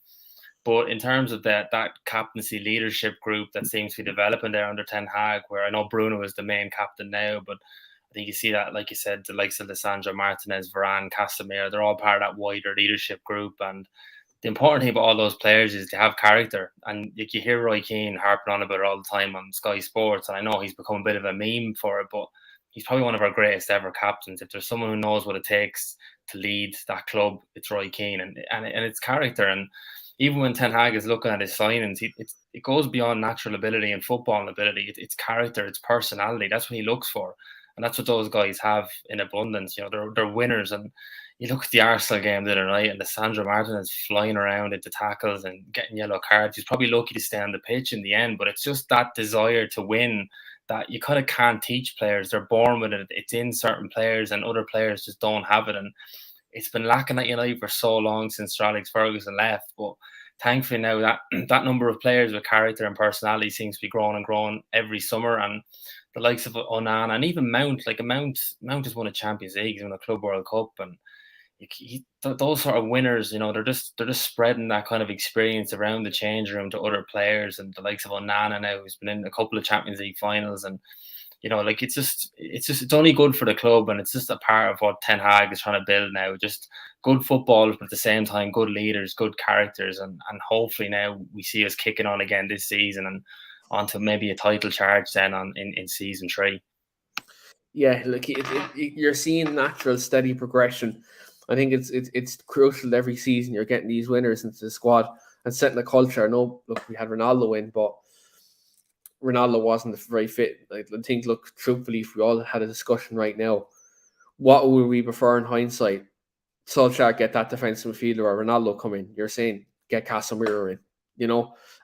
But in terms of that captaincy leadership group that seems to be developing there under Ten Hag, where I know Bruno is the main captain now, but I think you see that, like you said, the likes of Lisandro Martinez, Varane, Casemiro, they're all part of that wider leadership group. And the important thing about all those players is to have character. And you hear Roy Keane harping on about it all the time on Sky Sports, and I know he's become a bit of a meme for it, but he's probably one of our greatest ever captains. If there's someone who knows what it takes to lead that club, it's Roy Keane, and it's character. And even when Ten Hag is looking at his signings, it goes beyond natural ability and football ability. It's character, it's personality. That's what he looks for, and that's what those guys have in abundance. They're winners. And you look at the Arsenal game the other night, and Lisandro Martinez flying around into tackles and getting yellow cards. He's probably lucky to stay on the pitch in the end, but it's just that desire to win that you kind of can't teach players. They're born with it. It's in certain players, and other players just don't have it. And it's been lacking at United for so long since Sir Alex Ferguson left. But thankfully now that number of players with character and personality seems to be growing and growing every summer. And the likes of Onana and even Mount, Mount has won a Champions League, he's won a Club World Cup, and those sort of winners, they're just spreading that kind of experience around the change room to other players. And the likes of Onana now, who's been in a couple of Champions League finals, and it's only good for the club, and it's just a part of what Ten Hag is trying to build now. Just good football, but at the same time, good leaders, good characters, and hopefully now we see us kicking on again this season and onto maybe a title charge then in season 3. Yeah, look, you're seeing natural, steady progression. I think it's crucial every season you're getting these winners into the squad and setting the culture. I know, look, we had Ronaldo in, but Ronaldo wasn't the very fit. I think, look, truthfully, if we all had a discussion right now, what would we prefer in hindsight? Solskjaer get that defensive midfielder, or Ronaldo come in? You're saying get Casemiro in.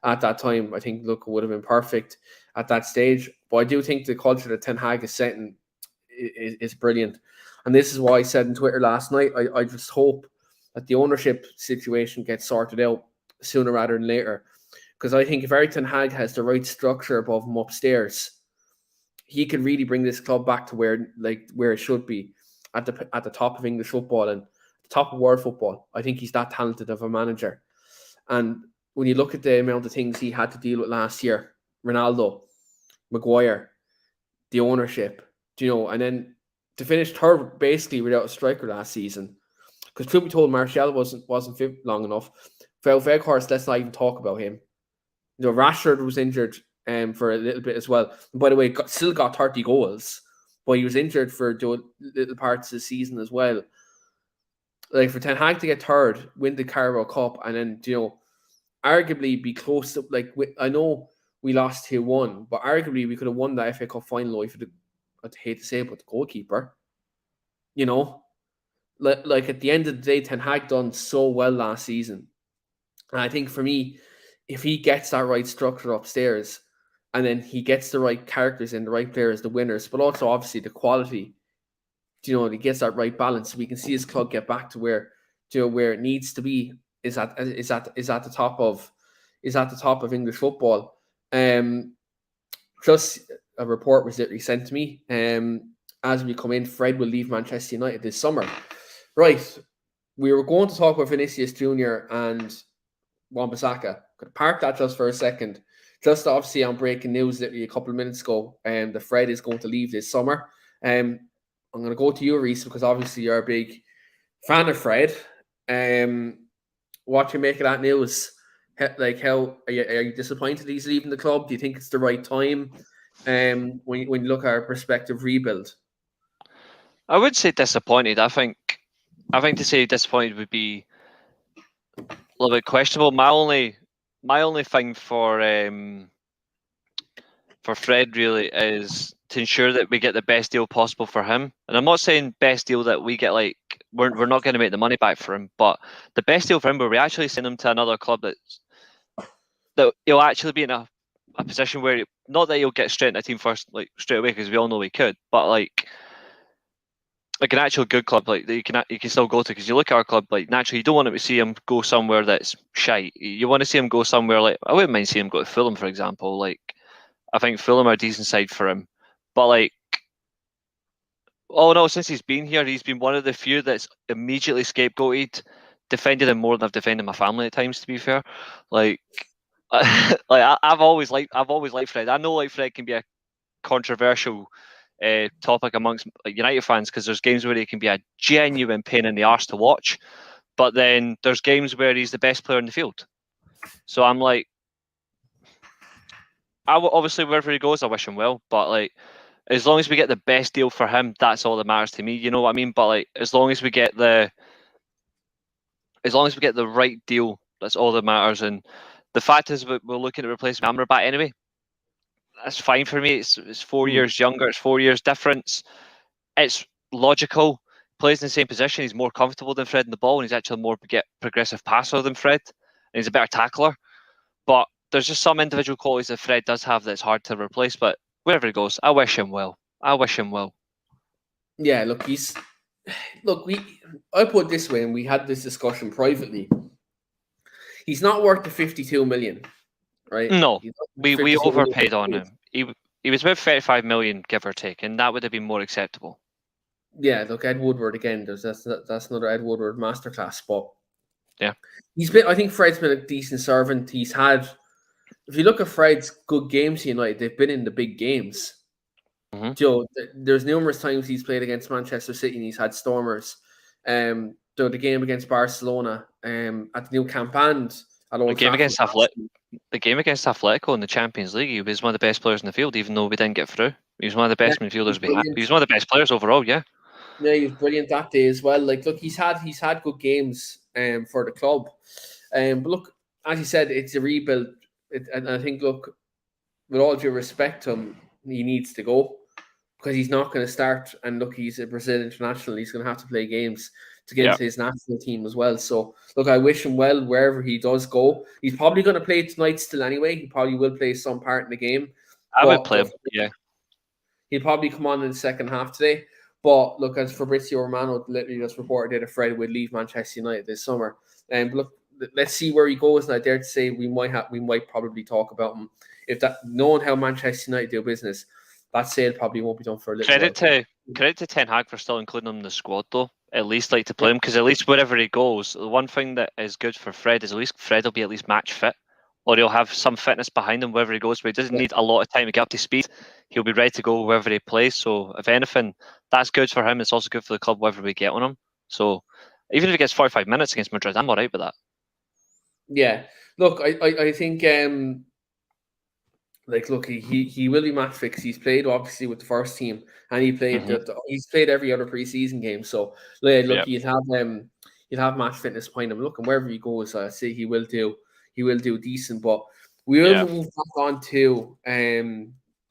At that time, I think, look, it would have been perfect at that stage. But I do think the culture that Ten Hag is setting is brilliant. And this is why I said on Twitter last night, I just hope that the ownership situation gets sorted out sooner rather than later. Because I think if Erik Ten Hag has the right structure above him upstairs, he can really bring this club back to where it should be, at the top of English football and the top of world football. I think he's that talented of a manager. And when you look at the amount of things he had to deal with last year, Ronaldo, Maguire, the ownership, and then to finish third basically without a striker last season, because truth be told, Martial wasn't fit long enough. Weghorst, let's not even talk about him. Rashford was injured for a little bit as well. And by the way, still got 30 goals, but he was injured for little parts of the season as well. Like, for Ten Hag to get third, win the Carabao Cup, and then arguably be close to, I know we lost 2-1, but arguably we could have won the FA Cup final if I'd hate to say it, but the goalkeeper, you know, like at the end of the day, Ten Hag done so well last season. And I think for me, if he gets that right structure upstairs, and then he gets the right characters and the right players, the winners, but also obviously the quality, he gets that right balance. We can see his club get back to where it needs to be. Is at the top of English football. Plus, a report was literally sent to me. As we come in, Fred will leave Manchester United this summer. Right, we were going to talk about Vinicius Jr. and Wan-Bissaka. Could park that just for a second. Just obviously on breaking news literally a couple of minutes ago, the Fred is going to leave this summer. I'm going to go to you, Reece, because obviously you're a big fan of Fred. What do you make of that news? Like, how are you disappointed he's leaving the club? Do you think it's the right time? When you look at our prospective rebuild, I would say disappointed. I think to say disappointed would be a little bit questionable. My only thing for Fred really is to ensure that we get the best deal possible for him. And I'm not saying best deal that we get, like we're not going to make the money back for him, but the best deal for him where we actually send him to another club that he'll actually be in a position where not that he'll get straight in a team first, like straight away, because we all know he could, but like an actual good club, like that you can still go to. Because you look at our club, like naturally you don't want to see him go somewhere that's shite. You want to see him go somewhere like, I wouldn't mind seeing him go to Fulham, for example. Like, I think Fulham are a decent side for him. But like, oh no, since he's been here, he's been one of the few that's immediately scapegoated, defended him more than I've defended my family at times, to be fair. Like, I've always liked Fred. I know like Fred can be a controversial topic amongst United fans, because there's games where he can be a genuine pain in the arse to watch, but then there's games where he's the best player in the field. So I'm like, obviously wherever he goes, I wish him well, but like, as long as we get the best deal for him, that's all that matters to me. You know what I mean? But like, as long as we get the right deal, that's all that matters. And the fact is, we're looking at replacing Amrabat anyway. That's fine for me. It's 4 years younger. It's 4 years difference. It's logical. Plays in the same position. He's more comfortable than Fred in the ball, and he's actually more progressive passer than Fred. And he's a better tackler. But there's just some individual qualities that Fred does have that's hard to replace. But wherever he goes, I wish him well. Yeah, look, I put it this way, and we had this discussion privately. He's not worth the 52 million, right? No, we overpaid on him. He was about 35 million, give or take, and that would have been more acceptable. Yeah, look, Ed Woodward again. That's another Ed Woodward masterclass. But yeah, I think Fred's been a decent servant. He's had, if you look at Fred's good games to United, they've been in the big games. Joe, there's numerous times he's played against Manchester City and he's had stormers. The game against Barcelona, at the Nou Camp and at Old Trafford. The game against Atletico in the Champions League, he was one of the best players in the field, even though we didn't get through. He was one of the best midfielders we had. He was one of the best players overall, yeah. Yeah, he was brilliant that day as well. Like, look, he's had good games for the club. But look, as you said, it's a rebuild. And I think, look, with all due respect to him, he needs to go because he's not going to start. And look, he's a Brazil international. He's going to have to play games to get into his national team as well. So, look, I wish him well wherever he does go. He's probably going to play tonight still anyway. He probably will play some part in the game. I would play him, yeah. He'll probably come on in the second half today. But look, as Fabrizio Romano literally just reported that Fred would leave Manchester United this summer. And look, let's see where he goes. And I dare to say we might probably talk about him. If that, knowing how Manchester United do business, that sale probably won't be done for a little while. Credit to Ten Hag for still including him in the squad, though. At least like to play him, because at least wherever he goes, the one thing that is good for Fred is at least Fred will be at least match fit, or he'll have some fitness behind him wherever he goes. But he doesn't need a lot of time to get up to speed. He'll be ready to go wherever he plays. So if anything, that's good for him. It's also good for the club wherever we get on him. So even if he gets 45 minutes against Madrid, I'm alright with that. Yeah, look, I think look, he will be match fit because he's played obviously with the first team, and he played he's played every other preseason game. So look, you'll have match fitness behind him. Look, and wherever he goes, I say he will do decent. But We will Yeah. move back on to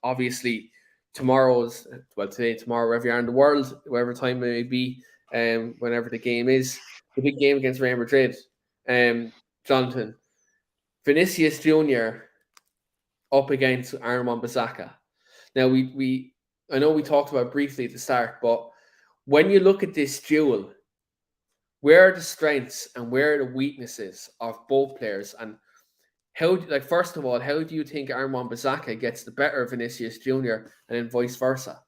obviously tomorrow, wherever you are in the world, wherever time it may be, whenever the game is, the big game against Real Madrid. Jonathan, Vinicius Jr. up against Aaron Wan-Bissaka. Now I know we talked about it briefly at the start, but when you look at this duel, where are the strengths and where are the weaknesses of both players? And first of all, how do you think Aaron Wan-Bissaka gets the better of Vinicius Jr. and then vice versa?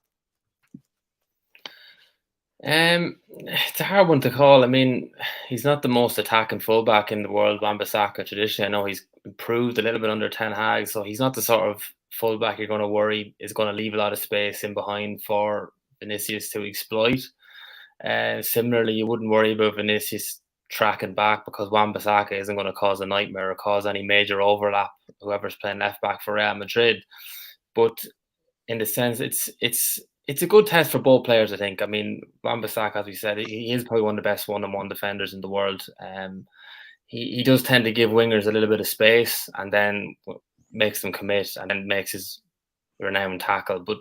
It's a hard one to call. I mean, he's not the most attacking fullback in the world, Wan-Bissaka. Traditionally, I know he's improved a little bit under Ten Hag, so he's not the sort of fullback you're going to worry is going to leave a lot of space in behind for Vinicius to exploit. Similarly, you wouldn't worry about Vinicius tracking back because Wan-Bissaka isn't going to cause a nightmare or cause any major overlap, whoever's playing left back for Real Madrid. But in the sense, it's a good test for both players, I think. I mean, Wan-Bissaka, as we said, he is probably one of the best one-on-one defenders in the world. He does tend to give wingers a little bit of space and then makes them commit and then makes his renowned tackle. But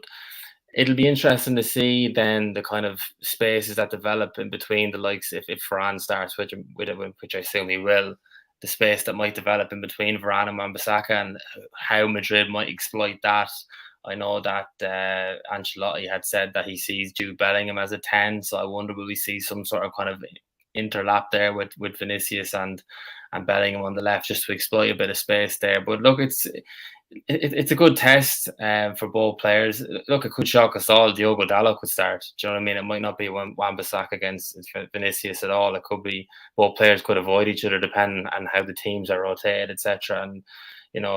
it'll be interesting to see then the kind of spaces that develop in between the likes, if Varane starts with it, which I assume he will, the space that might develop in between Varane and Wan-Bissaka and how Madrid might exploit that. I know that Ancelotti had said that he sees Jude Bellingham as a 10, so I wonder will we see some sort of kind of interlap there with Vinicius and Bellingham on the left just to exploit a bit of space there. But look, it's a good test for both players. Look, it could shock us all. Diogo Dalot could start. Do you know what I mean? It might not be Wan-Bissaka against Vinicius at all. It could be both players could avoid each other depending on how the teams are rotated, etc. And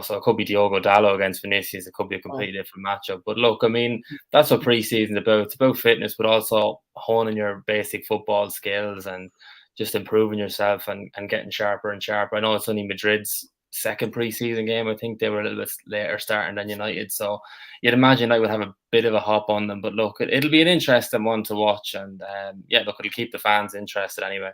so it could be Diogo Dalot against Vinicius. It could be a completely different matchup. But look, I mean, that's what pre-season's about. It's about fitness, but also honing your basic football skills and just improving yourself and getting sharper and sharper. I know it's only Madrid's second pre-season game. I think they were a little bit later starting than United. So you'd imagine I would have a bit of a hop on them. But look, it'll be an interesting one to watch. And look, it'll keep the fans interested anyway.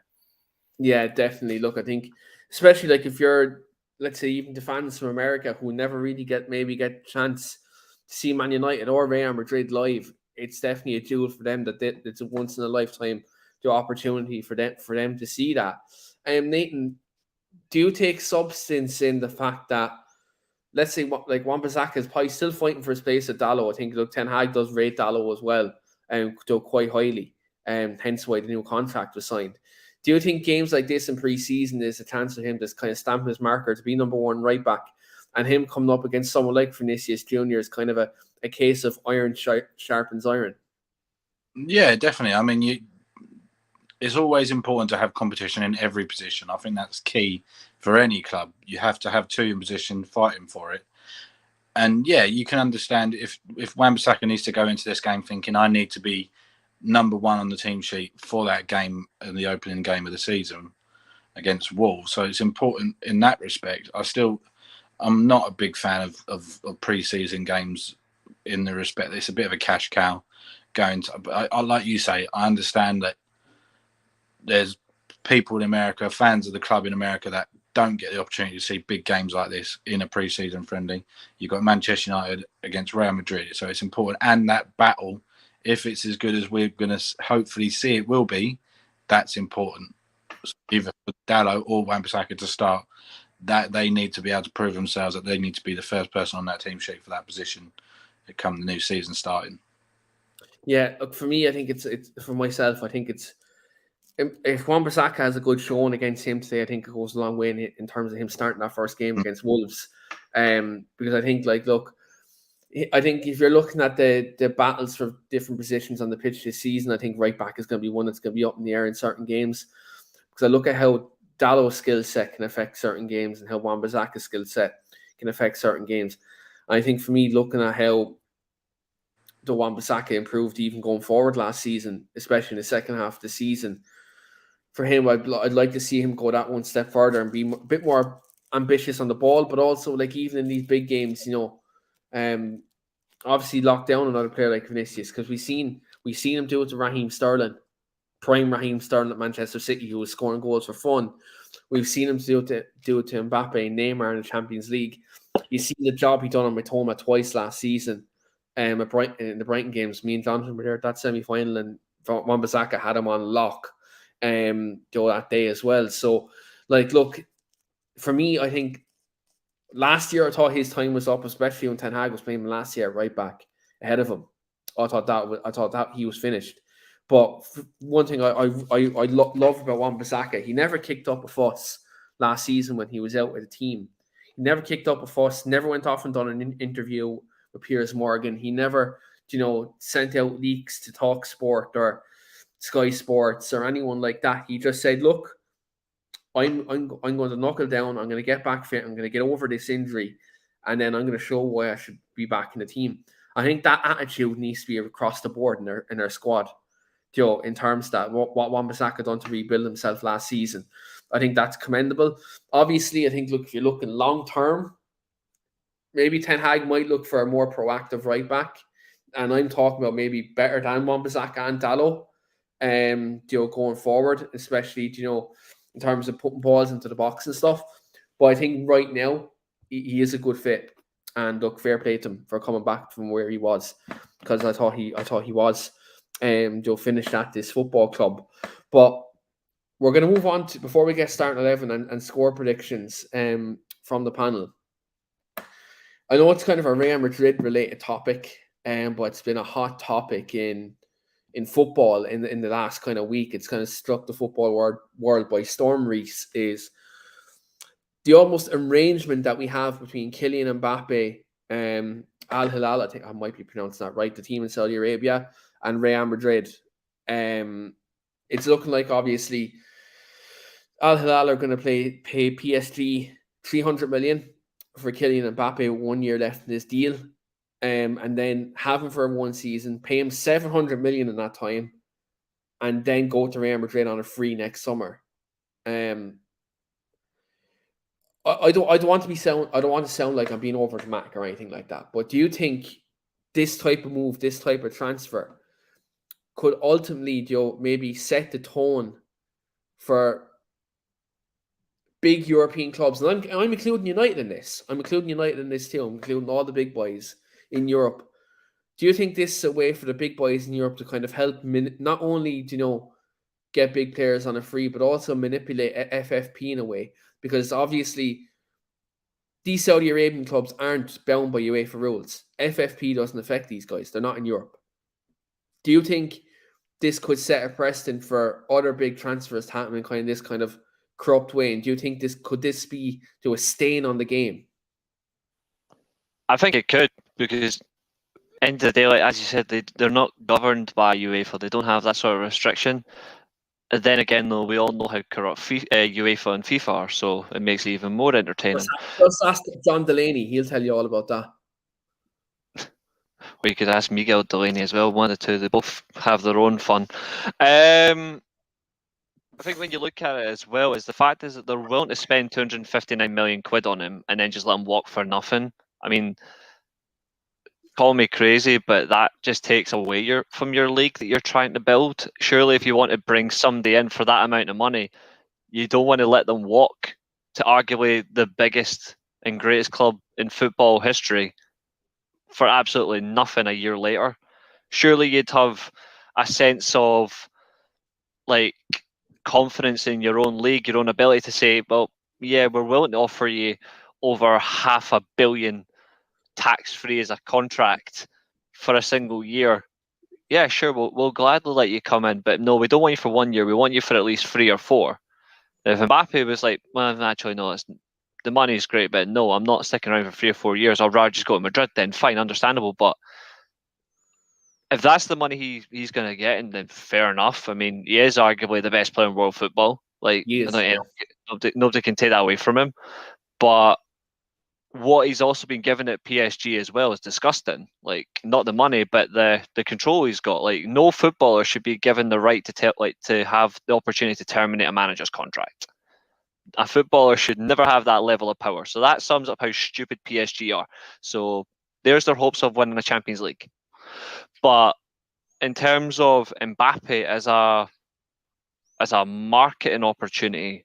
Yeah, definitely. Look, I think, especially like if you're, let's say, even the fans from America who never really get a chance to see Man United or Real Madrid live, it's definitely a jewel for them that it's a once in a lifetime opportunity for them to see that. Nathan, do you take substance in the fact that, let's say, like Wan-Bissaka is probably still fighting for his place at Dalot? I think Ten Hag does rate Dalot as well, quite highly, hence why the new contract was signed. Do you think games like this in pre-season is a chance for him to kind of stamp his marker to be number one right back, and him coming up against someone like Vinicius Jr. is kind of a case of iron sharpens iron? Yeah, definitely. I mean, it's always important to have competition in every position. I think that's key for any club. You have to have two in position fighting for it. And yeah, you can understand if Wan-Bissaka needs to go into this game thinking I need to be number one on the team sheet for that game in the opening game of the season against Wolves. So it's important in that respect. I'm not a big fan of pre-season games in the respect that it's a bit of a cash cow going to. But I like you say, I understand that there's people in America, fans of the club in America, that don't get the opportunity to see big games like this in a pre-season friendly. You've got Manchester United against Real Madrid, so it's important. And that battle, if it's as good as we're going to hopefully see it will be, that's important. Either for Dalot or Wan-Bissaka to start, that they need to be able to prove themselves, that they need to be the first person on that team sheet for that position come the new season starting. Yeah, look, for me, I think it's for myself, I think it's, if Wan-Bissaka has a good showing against him today, I think it goes a long way in terms of him starting that first game against Wolves. Because I think, look, I think if you're looking at the battles for different positions on the pitch this season, I think right back is going to be one that's going to be up in the air in certain games. Because I look at how Dalot's skill set can affect certain games and how Wan-Bissaka's skill set can affect certain games. And I think for me, looking at how the Wan-Bissaka improved even going forward last season, especially in the second half of the season, for him, I'd like to see him go that one step further and be a bit more ambitious on the ball, but also like even in these big games, obviously lock down another player like Vinicius, because we've seen him do it to Raheem Sterling, prime Raheem Sterling at Manchester City, who was scoring goals for fun. We've seen him do it to Mbappe and Neymar in the Champions League. You see the job he done on Matoma twice last season. In the Brighton games, me and Jonathan were there at that semi-final, and Wan-Bissaka had him on lock that day as well. So, like, look, for me, I think last year I thought his time was up, especially when Ten Hag was playing him last year right back ahead of him. I thought that he was finished. But one thing I love about Wan-Bissaka, he never kicked up a fuss last season when he was out with the team. He never kicked up a fuss, never went off and done an interview with Piers Morgan. He never, sent out leaks to Talk Sport or Sky Sports or anyone like that. He just said, look, I'm going to knuckle down. I'm going to get back fit. I'm going to get over this injury. And then I'm going to show why I should be back in the team. I think that attitude needs to be across the board in their squad. In terms of that, what Wan-Bissaka done to rebuild himself last season. I think that's commendable. Obviously, I think, look, if you're looking long term, maybe Ten Hag might look for a more proactive right back. And I'm talking about maybe better than Wan-Bissaka and Dalot, going forward, especially, in terms of putting balls into the box and stuff. But I think right now, he is a good fit. And look, fair play to him for coming back from where he was, because I thought he was finished at this football club. But we're going to move on to, before we get started 11 and score predictions from the panel. I know it's kind of a Real Madrid related topic, but it's been a hot topic in football in the last kind of week. It's kind of struck the football world by storm. Reece, is the almost arrangement that we have between Kylian Mbappe, Al Hilal, I think I might be pronouncing that right, the team in Saudi Arabia, and Real Madrid. It's looking like, obviously, Al Hilal are going to pay PSG 300 million for Kylian Mbappe, 1 year left in this deal, and then have him for one season, pay him 700 million in that time, and then go to Real Madrid on a free next summer. I don't want to sound like I'm being over dramatic or anything like that. But do you think this type of move, this type of transfer, could ultimately, maybe set the tone for big European clubs? And I'm including United in this. I'm including United in this too. I'm including all the big boys in Europe. Do you think this is a way for the big boys in Europe to kind of help not only, get big players on a free, but also manipulate FFP in a way? Because obviously, these Saudi Arabian clubs aren't bound by UEFA rules. FFP doesn't affect these guys. They're not in Europe. Do you think this could set a precedent for other big transfers to happen in kind of this kind of corrupt way? And do you think this could be a stain on the game? I think it could, because end of the day, like as you said, they're not governed by UEFA. They don't have that sort of restriction. And then again, though, we all know how corrupt UEFA and FIFA are, so it makes it even more entertaining. Just ask John Delaney; he'll tell you all about that. Or you could ask Miguel Delaney as well. One of the two, they both have their own fun. I think when you look at it as well, is the fact is that they're willing to spend 259 million quid on him and then just let him walk for nothing. I mean, call me crazy, but that just takes away from your league that you're trying to build. Surely, if you want to bring somebody in for that amount of money, you don't want to let them walk to arguably the biggest and greatest club in football history for absolutely nothing a year later. Surely you'd have a sense of like confidence in your own league, your own ability to say, well, yeah, we're willing to offer you over $500 million tax-free as a contract for a single year. Yeah, sure, we'll gladly let you come in, but no, we don't want you for 1 year. We want you for at least 3 or 4. If Mbappe was like, well, actually, no, the money's great, but no, I'm not sticking around for 3 or 4 years. I'd rather just go to Madrid. Then fine, understandable. But if that's the money he's going to get, then fair enough. I mean, he is arguably the best player in world football. Like, nobody can take that away from him. But what he's also been given at PSG as well is disgusting. Like, not the money, but the control he's got. Like, no footballer should be given the right to have the opportunity to terminate a manager's contract. A footballer should never have that level of power. So that sums up how stupid PSG are. So there's their hopes of winning the Champions League. But in terms of Mbappe as a marketing opportunity,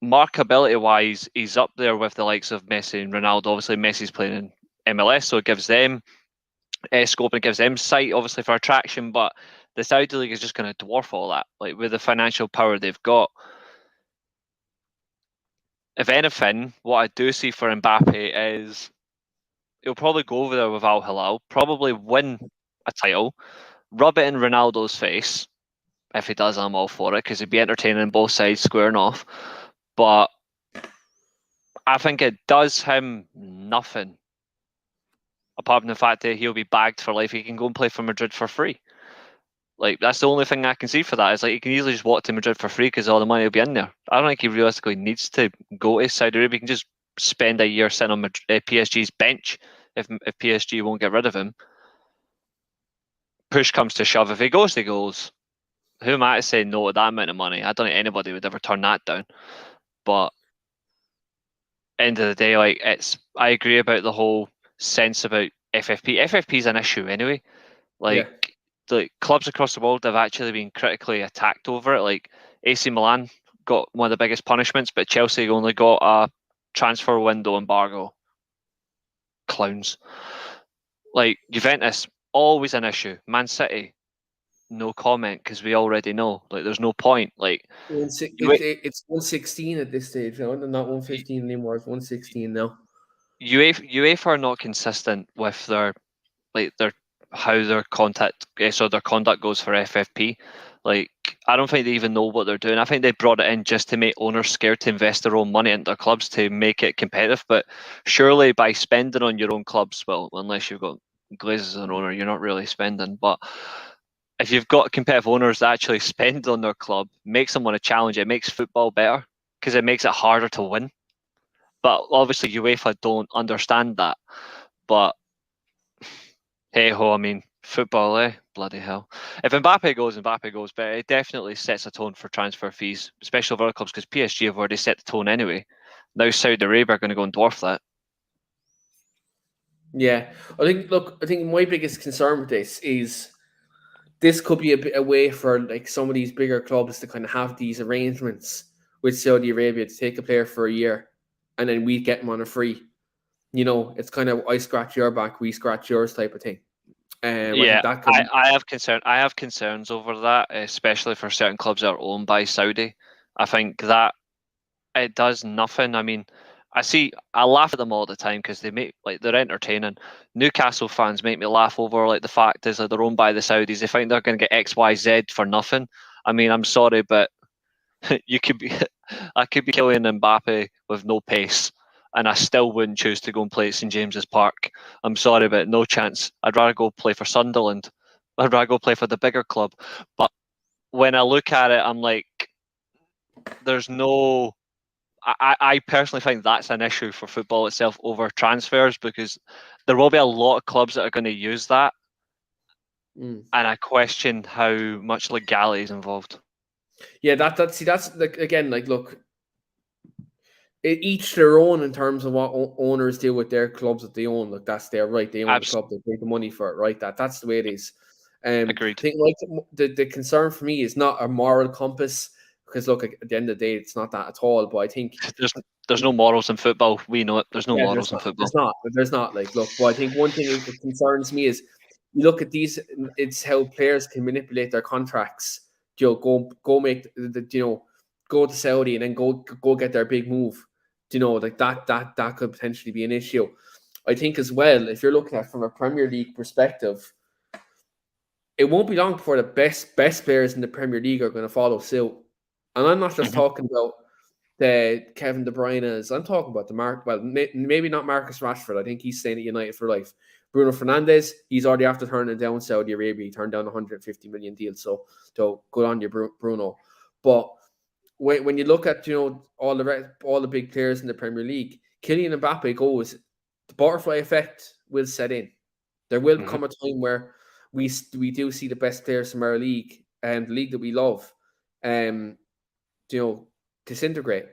markability-wise, he's up there with the likes of Messi and Ronaldo. Obviously, Messi's playing in MLS, so it gives them scope and gives them sight, obviously, for attraction. But the Saudi League is just going to dwarf all that. Like, with the financial power they've got, if anything, what I do see for Mbappe is he'll probably go over there with Al Hilal, probably win a title, rub it in Ronaldo's face. If he does, I'm all for it, because it'd be entertaining both sides squaring off. But I think it does him nothing, apart from the fact that he'll be bagged for life. He can go and play for Madrid for free. Like, that's the only thing I can see for that. Is like, he can easily just walk to Madrid for free because all the money will be in there. I don't think he realistically needs to go to Saudi Arabia. He can just spend a year sitting on PSG's bench if PSG won't get rid of him. Push comes to shove. If he goes, he goes. Who am I to say no to that amount of money? I don't think anybody would ever turn that down. But end of the day, like, I agree about the whole sense about FFP. FFP is an issue anyway. Like, the clubs across the world have actually been critically attacked over it. Like, AC Milan got one of the biggest punishments, but Chelsea only got a transfer window embargo. Clowns. Like, Juventus, always an issue. Man City, no comment, because we already know. Like, there's no point. Like, it's 116 at this stage now, and not 115 anymore. It's 116 now. UEFA are not consistent with their how their conduct goes for FFP. Like, I don't think they even know what they're doing. I think they brought it in just to make owners scared to invest their own money into their clubs to make it competitive. But surely by spending on your own clubs, well, unless you've got Glazers as an owner, you're not really spending. But if you've got competitive owners that actually spend on their club, makes them want to challenge it, makes football better because it makes it harder to win. But obviously UEFA don't understand that. But hey ho, I mean, football, bloody hell. If Mbappe goes, Mbappe goes. But it definitely sets a tone for transfer fees, especially for other clubs, because PSG have already set the tone anyway. Now Saudi Arabia are going to go and dwarf that. Yeah, I think my biggest concern with this could be a way for like some of these bigger clubs to kind of have these arrangements with Saudi Arabia to take a player for a year, and then we get them on a free. You know, it's kind of I scratch your back, we scratch yours type of thing. I have concerns over that, especially for certain clubs that are owned by Saudi. I think that it does nothing. I mean, I laugh at them all the time because they're entertaining. Newcastle fans make me laugh over like the fact is that they're owned by the Saudis. They think they're going to get XYZ for nothing. I mean, I'm sorry, but I could be Kylian Mbappe with no pace, and I still wouldn't choose to go and play at St James's Park. I'm sorry, but no chance. I'd rather go play for Sunderland. I'd rather go play for the bigger club. But when I look at it, I'm like, there's no... I personally think that's an issue for football itself over transfers, because there will be a lot of clubs that are going to use that. And I question how much legality is involved. Yeah, that's like, again, like, look, each their own in terms of what owners do with their clubs that they own. Like, that's their right. They own the club, they pay the money for it, right? That's the way it is. Agreed. I think like the concern for me is not a moral compass, because look, at the end of the day, it's not that at all. But I think there's no morals in football. We know it. There's no morals in football. There's not. Like, look, but I think one thing that concerns me is you look at these. It's how players can manipulate their contracts. Go make go to Saudi and then go get their big move. Like that could potentially be an issue. I think as well, if you're looking at it from a Premier League perspective, it won't be long before the best players in the Premier League are going to follow suit. And I'm not just talking about the Kevin De Bruyne's. I'm talking about maybe not Marcus Rashford. I think he's staying at United for life. Bruno Fernandes, he's already after turning down Saudi Arabia. He turned down a 150 million deal. So good on you, Bruno. But when you look at all the big players in the Premier League, Kylian Mbappe goes, the butterfly effect will set in. There will come a time where we do see the best players from our league and the league that we love, disintegrate.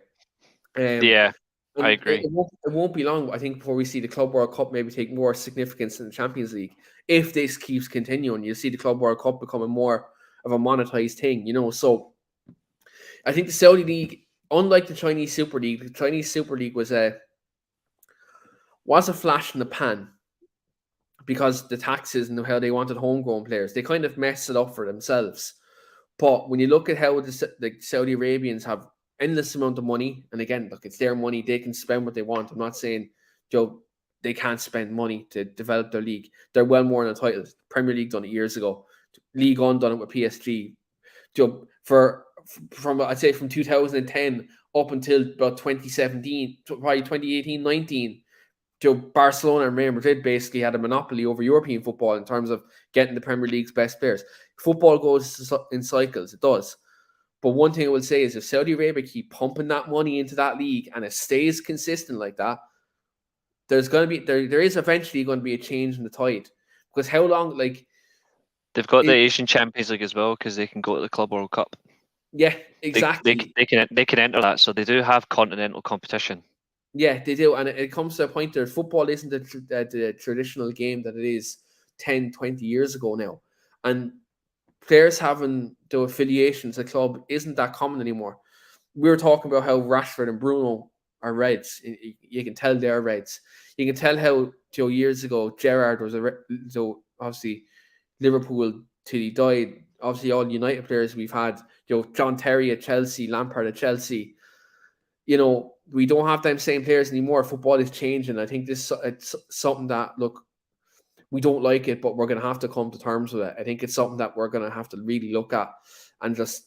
I agree. It won't be long, I think, before we see the Club World Cup maybe take more significance in the Champions League. If this keeps continuing, you'll see the Club World Cup becoming more of a monetized thing. So I think the Saudi League unlike the Chinese Super League, the Chinese Super League was a flash in the pan because the taxes and how they wanted homegrown players. They kind of messed it up for themselves. But when you look at how the Saudi Arabians have endless amount of money, and again, look, it's their money. They can spend what they want. I'm not saying, they can't spend money to develop their league. They're well more than entitled. Premier League done it years ago. League On done it with PSG. From I'd say from 2010 up until about 2017, probably 2018, 19, Barcelona and Real Madrid basically had a monopoly over European football in terms of getting the Premier League's best players. Football goes in cycles, it does. But one thing I will say is if Saudi Arabia keep pumping that money into that league and it stays consistent like that, there is eventually going to be a change in the tide. Because how long, they've got the Asian Champions League as well because they can go to the Club World Cup. Yeah, exactly. They can enter that, so they do have continental competition. Yeah, they do, and it comes to a point there. Football isn't the traditional game that it is 10, 20 years ago now, and players having the affiliations at club isn't that common anymore. We were talking about how Rashford and Bruno are Reds. You can tell they're Reds. You can tell how years ago Gerrard was obviously Liverpool till he died. Obviously, all United players we've had, John Terry at Chelsea, Lampard at Chelsea. We don't have them same players anymore. Football is changing. I think it's something that, look, we don't like it, but we're going to have to come to terms with it. I think it's something that we're going to have to really look at and just,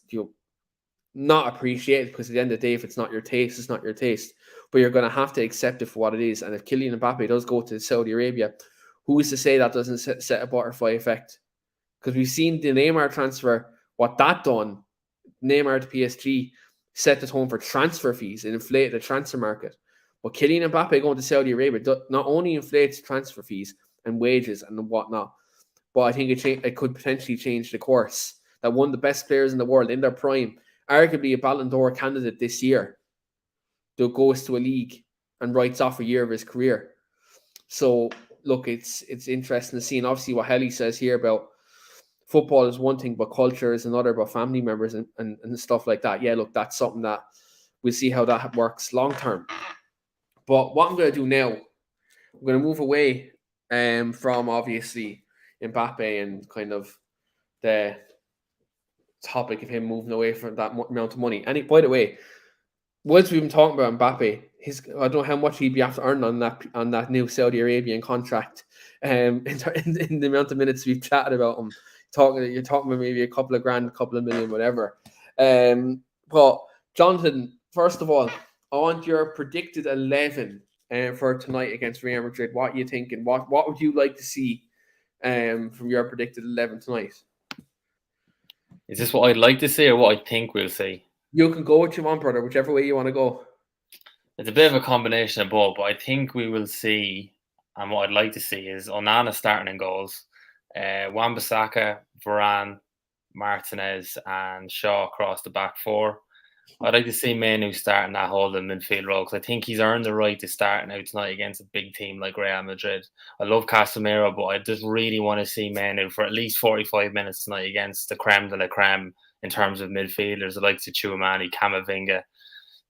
not appreciate it, because at the end of the day, if it's not your taste, it's not your taste. But you're going to have to accept it for what it is. And if Kylian Mbappe does go to Saudi Arabia, who is to say that doesn't set a butterfly effect? Because we've seen the Neymar transfer, what that done. Neymar to PSG set the tone for transfer fees and inflated the transfer market. But Kylian Mbappe going to Saudi Arabia not only inflates transfer fees and wages and whatnot, but I think it could potentially change the course. That one of the best players in the world in their prime, arguably a Ballon d'Or candidate this year, goes to a league and writes off a year of his career. So, look, it's interesting to see. And obviously what Helly says here about football is one thing, but culture is another, about family members and stuff like that. Yeah, look, that's something that we'll see how that works long term. But what I'm going to do now, I'm going to move away from obviously Mbappe and kind of the topic of him moving away from that amount of money. And by the way, once we've been talking about Mbappe, I don't know how much he'd be after earning on that new Saudi Arabian contract. In the amount of minutes we've chatted about him, you're talking about maybe a couple of grand, a couple of million, whatever. But Jonathan, first of all, I want your predicted 11 for tonight against Real Madrid. What are you thinking? What would you like to see from your predicted 11 tonight? Is this what I'd like to see or what I think we'll see? You can go what you want, brother, whichever way you want to go. It's a bit of a combination of both, but I think we will see, and what I'd like to see is Onana starting in goals, Wan-Bissaka, Varane, Martinez, and Shaw across the back four. I'd like to see Manu starting that holding midfield role, because I think he's earned the right to start now tonight against a big team like Real Madrid. I love Casemiro, but I just really want to see Manu for at least 45 minutes tonight against the creme de la creme in terms of midfielders, the likes of Tchouameni, Camavinga,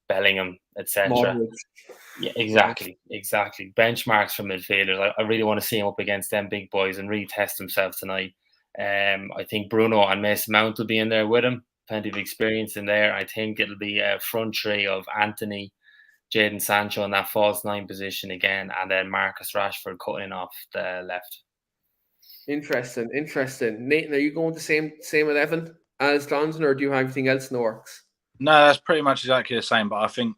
Bellingham, etc. Yeah, exactly. Benchmarks for midfielders. I really want to see him up against them big boys and really test himself tonight. I think Bruno and Mason Mount will be in there with him. Plenty of experience in there. I think it'll be a front three of Anthony, Jadon Sancho in that false nine position again, and then Marcus Rashford cutting off the left. Interesting. Nathan, are you going the same 11 as Jonathan, or do you have anything else in the works? No, that's pretty much exactly the same, but I think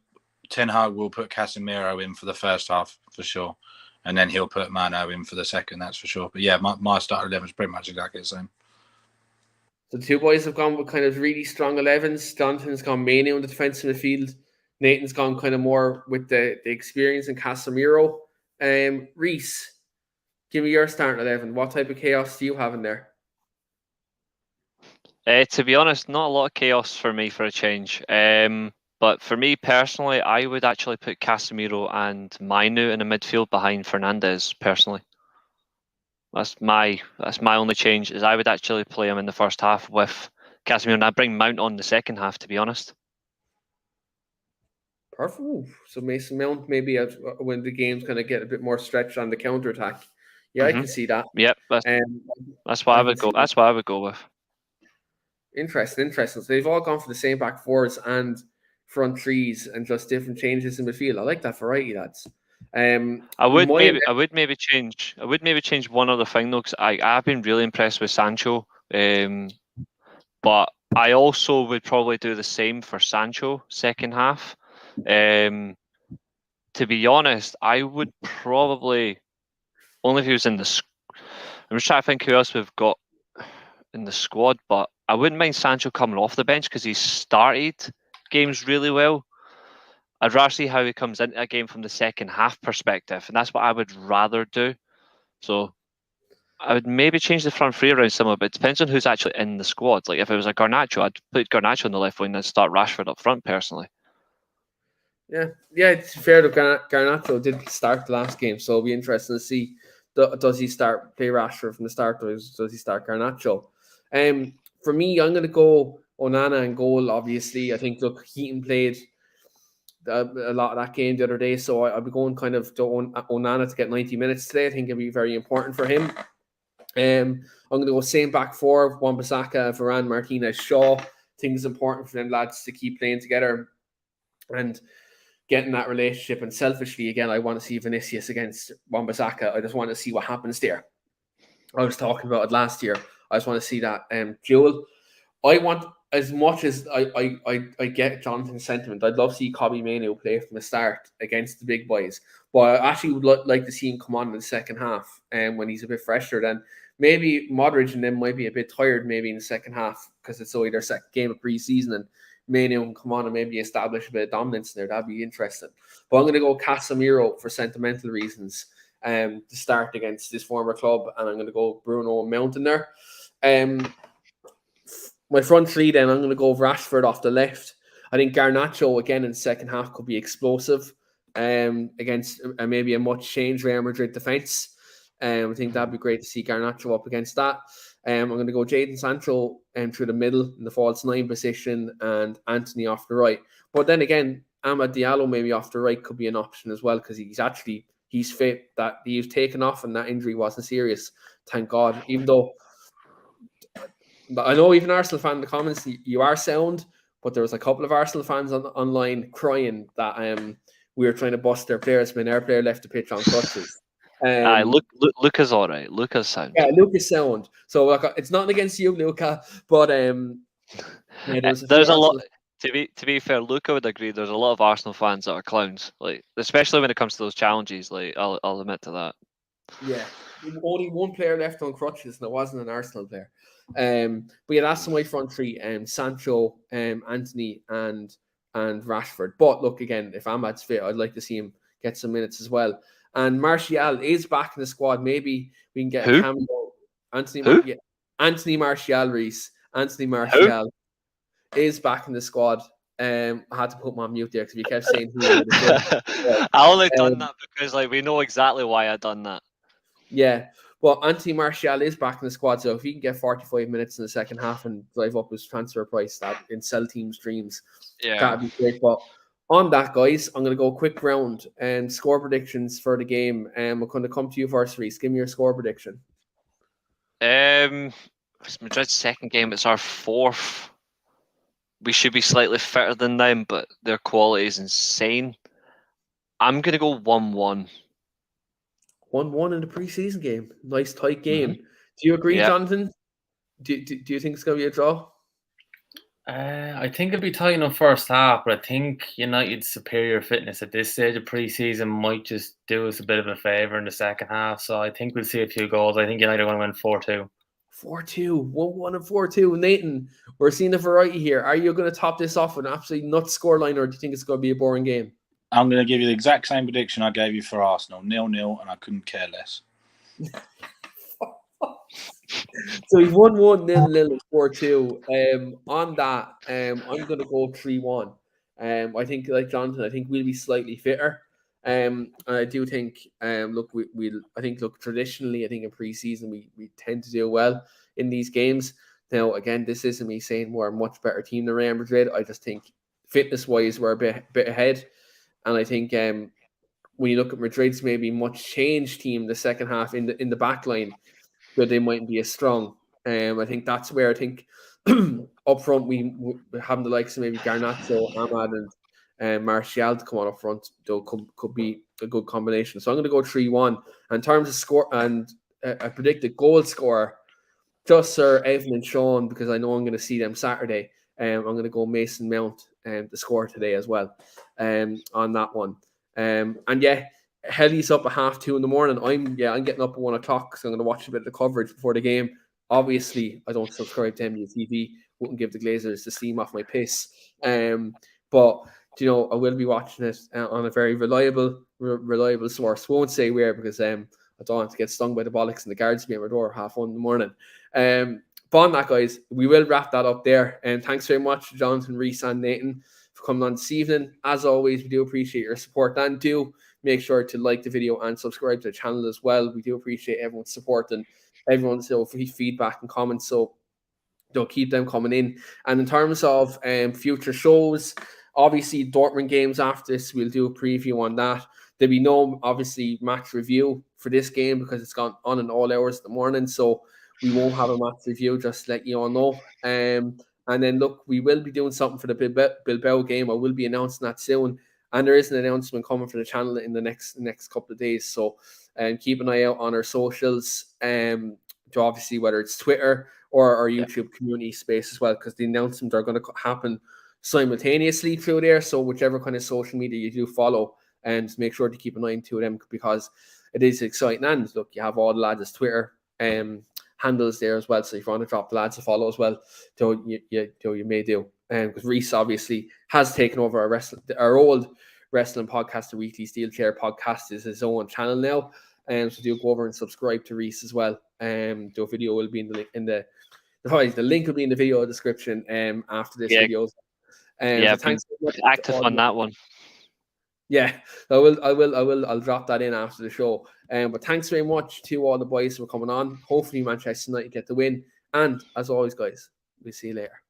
Ten Hag will put Casemiro in for the first half for sure, and then he'll put Mano in for the second, that's for sure. But yeah, my starter 11 is pretty much exactly the same. So the two boys have gone with kind of really strong 11s. Jonathan's gone mainly on the defensive midfield. Nathan's gone kind of more with the experience in Casemiro. Reece, give me your starting 11. What type of chaos do you have in there? To be honest, not a lot of chaos for me for a change. But for me personally, I would actually put Casemiro and Manu in the midfield behind Fernandes. Personally, that's my only change. Is I would actually play him in the first half with Casemiro, and I bring Mount on the second half. To be honest. Perfect. Ooh, so Mason Mount maybe when the game's kind of get a bit more stretched on the counter attack. Yeah, I can see that. Yep, that's what I would go. That's what I would go with. Interesting. So they've all gone for the same back fours and front threes and just different changes in midfield. I like that variety, lads. I would maybe change one other thing though, because I've been really impressed with Sancho. But I also would probably do the same for Sancho second half. To be honest, I would probably only if he was in the. I'm just trying to think who else we've got in the squad, but I wouldn't mind Sancho coming off the bench because he's started games really well. I'd rather see how he comes into a game from the second half perspective, and that's what I would rather do. So I would maybe change the front three around somewhere, but it depends on who's actually in the squad. Like if it was a Garnacho, I'd put Garnacho on the left wing and start Rashford up front personally. Yeah, it's fair that Garnacho did start the last game, so it'll be interesting to see does he play Rashford from the start or does he start Garnacho? For me, I'm going to go Onana in goal, obviously. I think, Keane played a lot of that game the other day, so I'll be going kind of to Onana to get 90 minutes today. I think it'll be very important for him. I'm going to go same back four, Wan-Bissaka, Varane, Martinez, Shaw. I think it's important for them lads to keep playing together and getting that relationship. And selfishly, again, I want to see Vinicius against Wan-Bissaka. I just want to see what happens there. I was talking about it last year. I just want to see that duel. I want, as much as I get Jonathan's sentiment, I'd love to see Kobbie Mainoo play from the start against the big boys. But I actually would like to see him come on in the second half when he's a bit fresher. Then maybe Modric and them might be a bit tired maybe in the second half because it's only their second game of pre-season, and Mainoo can come on and maybe establish a bit of dominance in there. That'd be interesting. But I'm going to go Casemiro for sentimental reasons to start against this former club, and I'm going to go Bruno and Mount in there. My front three then, I'm going to go Rashford off the left. I think Garnacho again in the second half could be explosive against maybe a much changed Real Madrid defence. I think that'd be great to see Garnacho up against that. I'm going to go Jadon Sancho through the middle in the false 9 position and Anthony off the right. But then again, Amad Diallo maybe off the right could be an option as well because he's fit. That he was taken off and that injury wasn't serious. Thank God. Even though I know even Arsenal fan in the comments, you are sound, but there was a couple of Arsenal fans online crying that we were trying to bust their players when our player left the pitch on crutches. Luca's all right. Luca's sound. Yeah, Luca's sound. So it's not against you, Luca, but there's a lot. To be fair, Luca would agree. There's a lot of Arsenal fans that are clowns, like especially when it comes to those challenges. Like I'll admit to that. Yeah, only one player left on crutches, and it wasn't an Arsenal player. But yeah, that's my front three: Sancho, Anthony, and Rashford. But look, again, if Ahmad's fit, I'd like to see him get some minutes as well. And Martial is back in the squad. Maybe we can get a cameo. Anthony Martial, Reece. Anthony Martial is back in the squad. I had to put him on mute there because you kept saying who. I only done that because we know exactly why I done that. Yeah. Well, Anthony Martial is back in the squad, so if he can get 45 minutes in the second half and drive up his transfer price, that in sell teams' dreams, that'd be great. But on that, guys, I'm going to go a quick round and score predictions for the game. I'm going to come to you first, Reece. Give me your score prediction. It's Madrid's second game. It's our fourth. We should be slightly fitter than them, but their quality is insane. I'm going to go 1-1. 1-1 in the preseason game. Nice tight game. Mm-hmm. Do you agree, Jonathan? Do you think it's going to be a draw? I think it'll be tight in the first half, but I think United's superior fitness at this stage of pre-season might just do us a bit of a favour in the second half. So I think we'll see a few goals. I think United are going to win 4-2. 4-2, 1-1 and 4-2. Nathan, we're seeing the variety here. Are you going to top this off with an absolutely nuts scoreline, or do you think it's going to be a boring game? I'm going to give you the exact same prediction I gave you for Arsenal, 0-0, and I couldn't care less. So he's 1-1, 0-0, 4-2. On that, I'm going to go 3-1. I think, like Jonathan, I think we'll be slightly fitter. I do think, traditionally, I think in pre-season we tend to do well in these games. Now, again, this isn't me saying we're a much better team than Real Madrid. I just think fitness-wise, we're a bit ahead. And I think when you look at Madrid's maybe much changed team the second half in the back line, but they mightn't be as strong. I think that's where I think up front we having the likes of maybe Garnacho, Ahmad, and Martial to come on up front, though could be a good combination. So I'm going to go 3-1. And in terms of score and a predicted goal scorer, just Sir Evan and Sean, because I know I'm going to see them Saturday. I'm going to go Mason Mount to score today as well on that one. And yeah, Helly's up at 2:30 in the morning. I'm getting up at 1 o'clock, so I'm going to watch a bit of the coverage before the game. Obviously, I don't subscribe to MU TV. Wouldn't give the Glazers the steam off my piss. But I will be watching it on a very reliable source. Won't say where because I don't want to get stung by the bollocks and the guards being at my door 1:30 in the morning. But on that, guys, we will wrap that up there. And thanks very much, Jonathan, Reece, and Nathan, for coming on this evening. As always, we do appreciate your support, and do make sure to like the video and subscribe to the channel as well. We do appreciate everyone's support and everyone's feedback and comments. So don't keep them coming in. And in terms of future shows, obviously Dortmund games after this, we'll do a preview on that. There'll be no obviously match review for this game because it's gone on in all hours of the morning. So we won't have a match review, just to let you all know. And then look, we will be doing something for the Bilbao game. I will be announcing that soon. And there is an announcement coming for the channel in the next couple of days. So keep an eye out on our socials. Obviously, whether it's Twitter or our YouTube community space as well, because the announcements are going to happen simultaneously through there. So whichever kind of social media you do follow, and make sure to keep an eye into them because it is exciting. And look, you have all the lads' Twitter handles there as well. So if you want to drop the lads a follow as well, you may do. Because Reece obviously has taken over our old wrestling podcast, the Weekly Steel Chair podcast, is his own channel now. So do go over and subscribe to Reece as well. The video will be the link will be in the video description after this video. So thanks so much active on that one. Yeah, I'll drop that in after the show. But thanks very much to all the boys for coming on. Hopefully Manchester United get the win. And as always, guys, we'll see you later.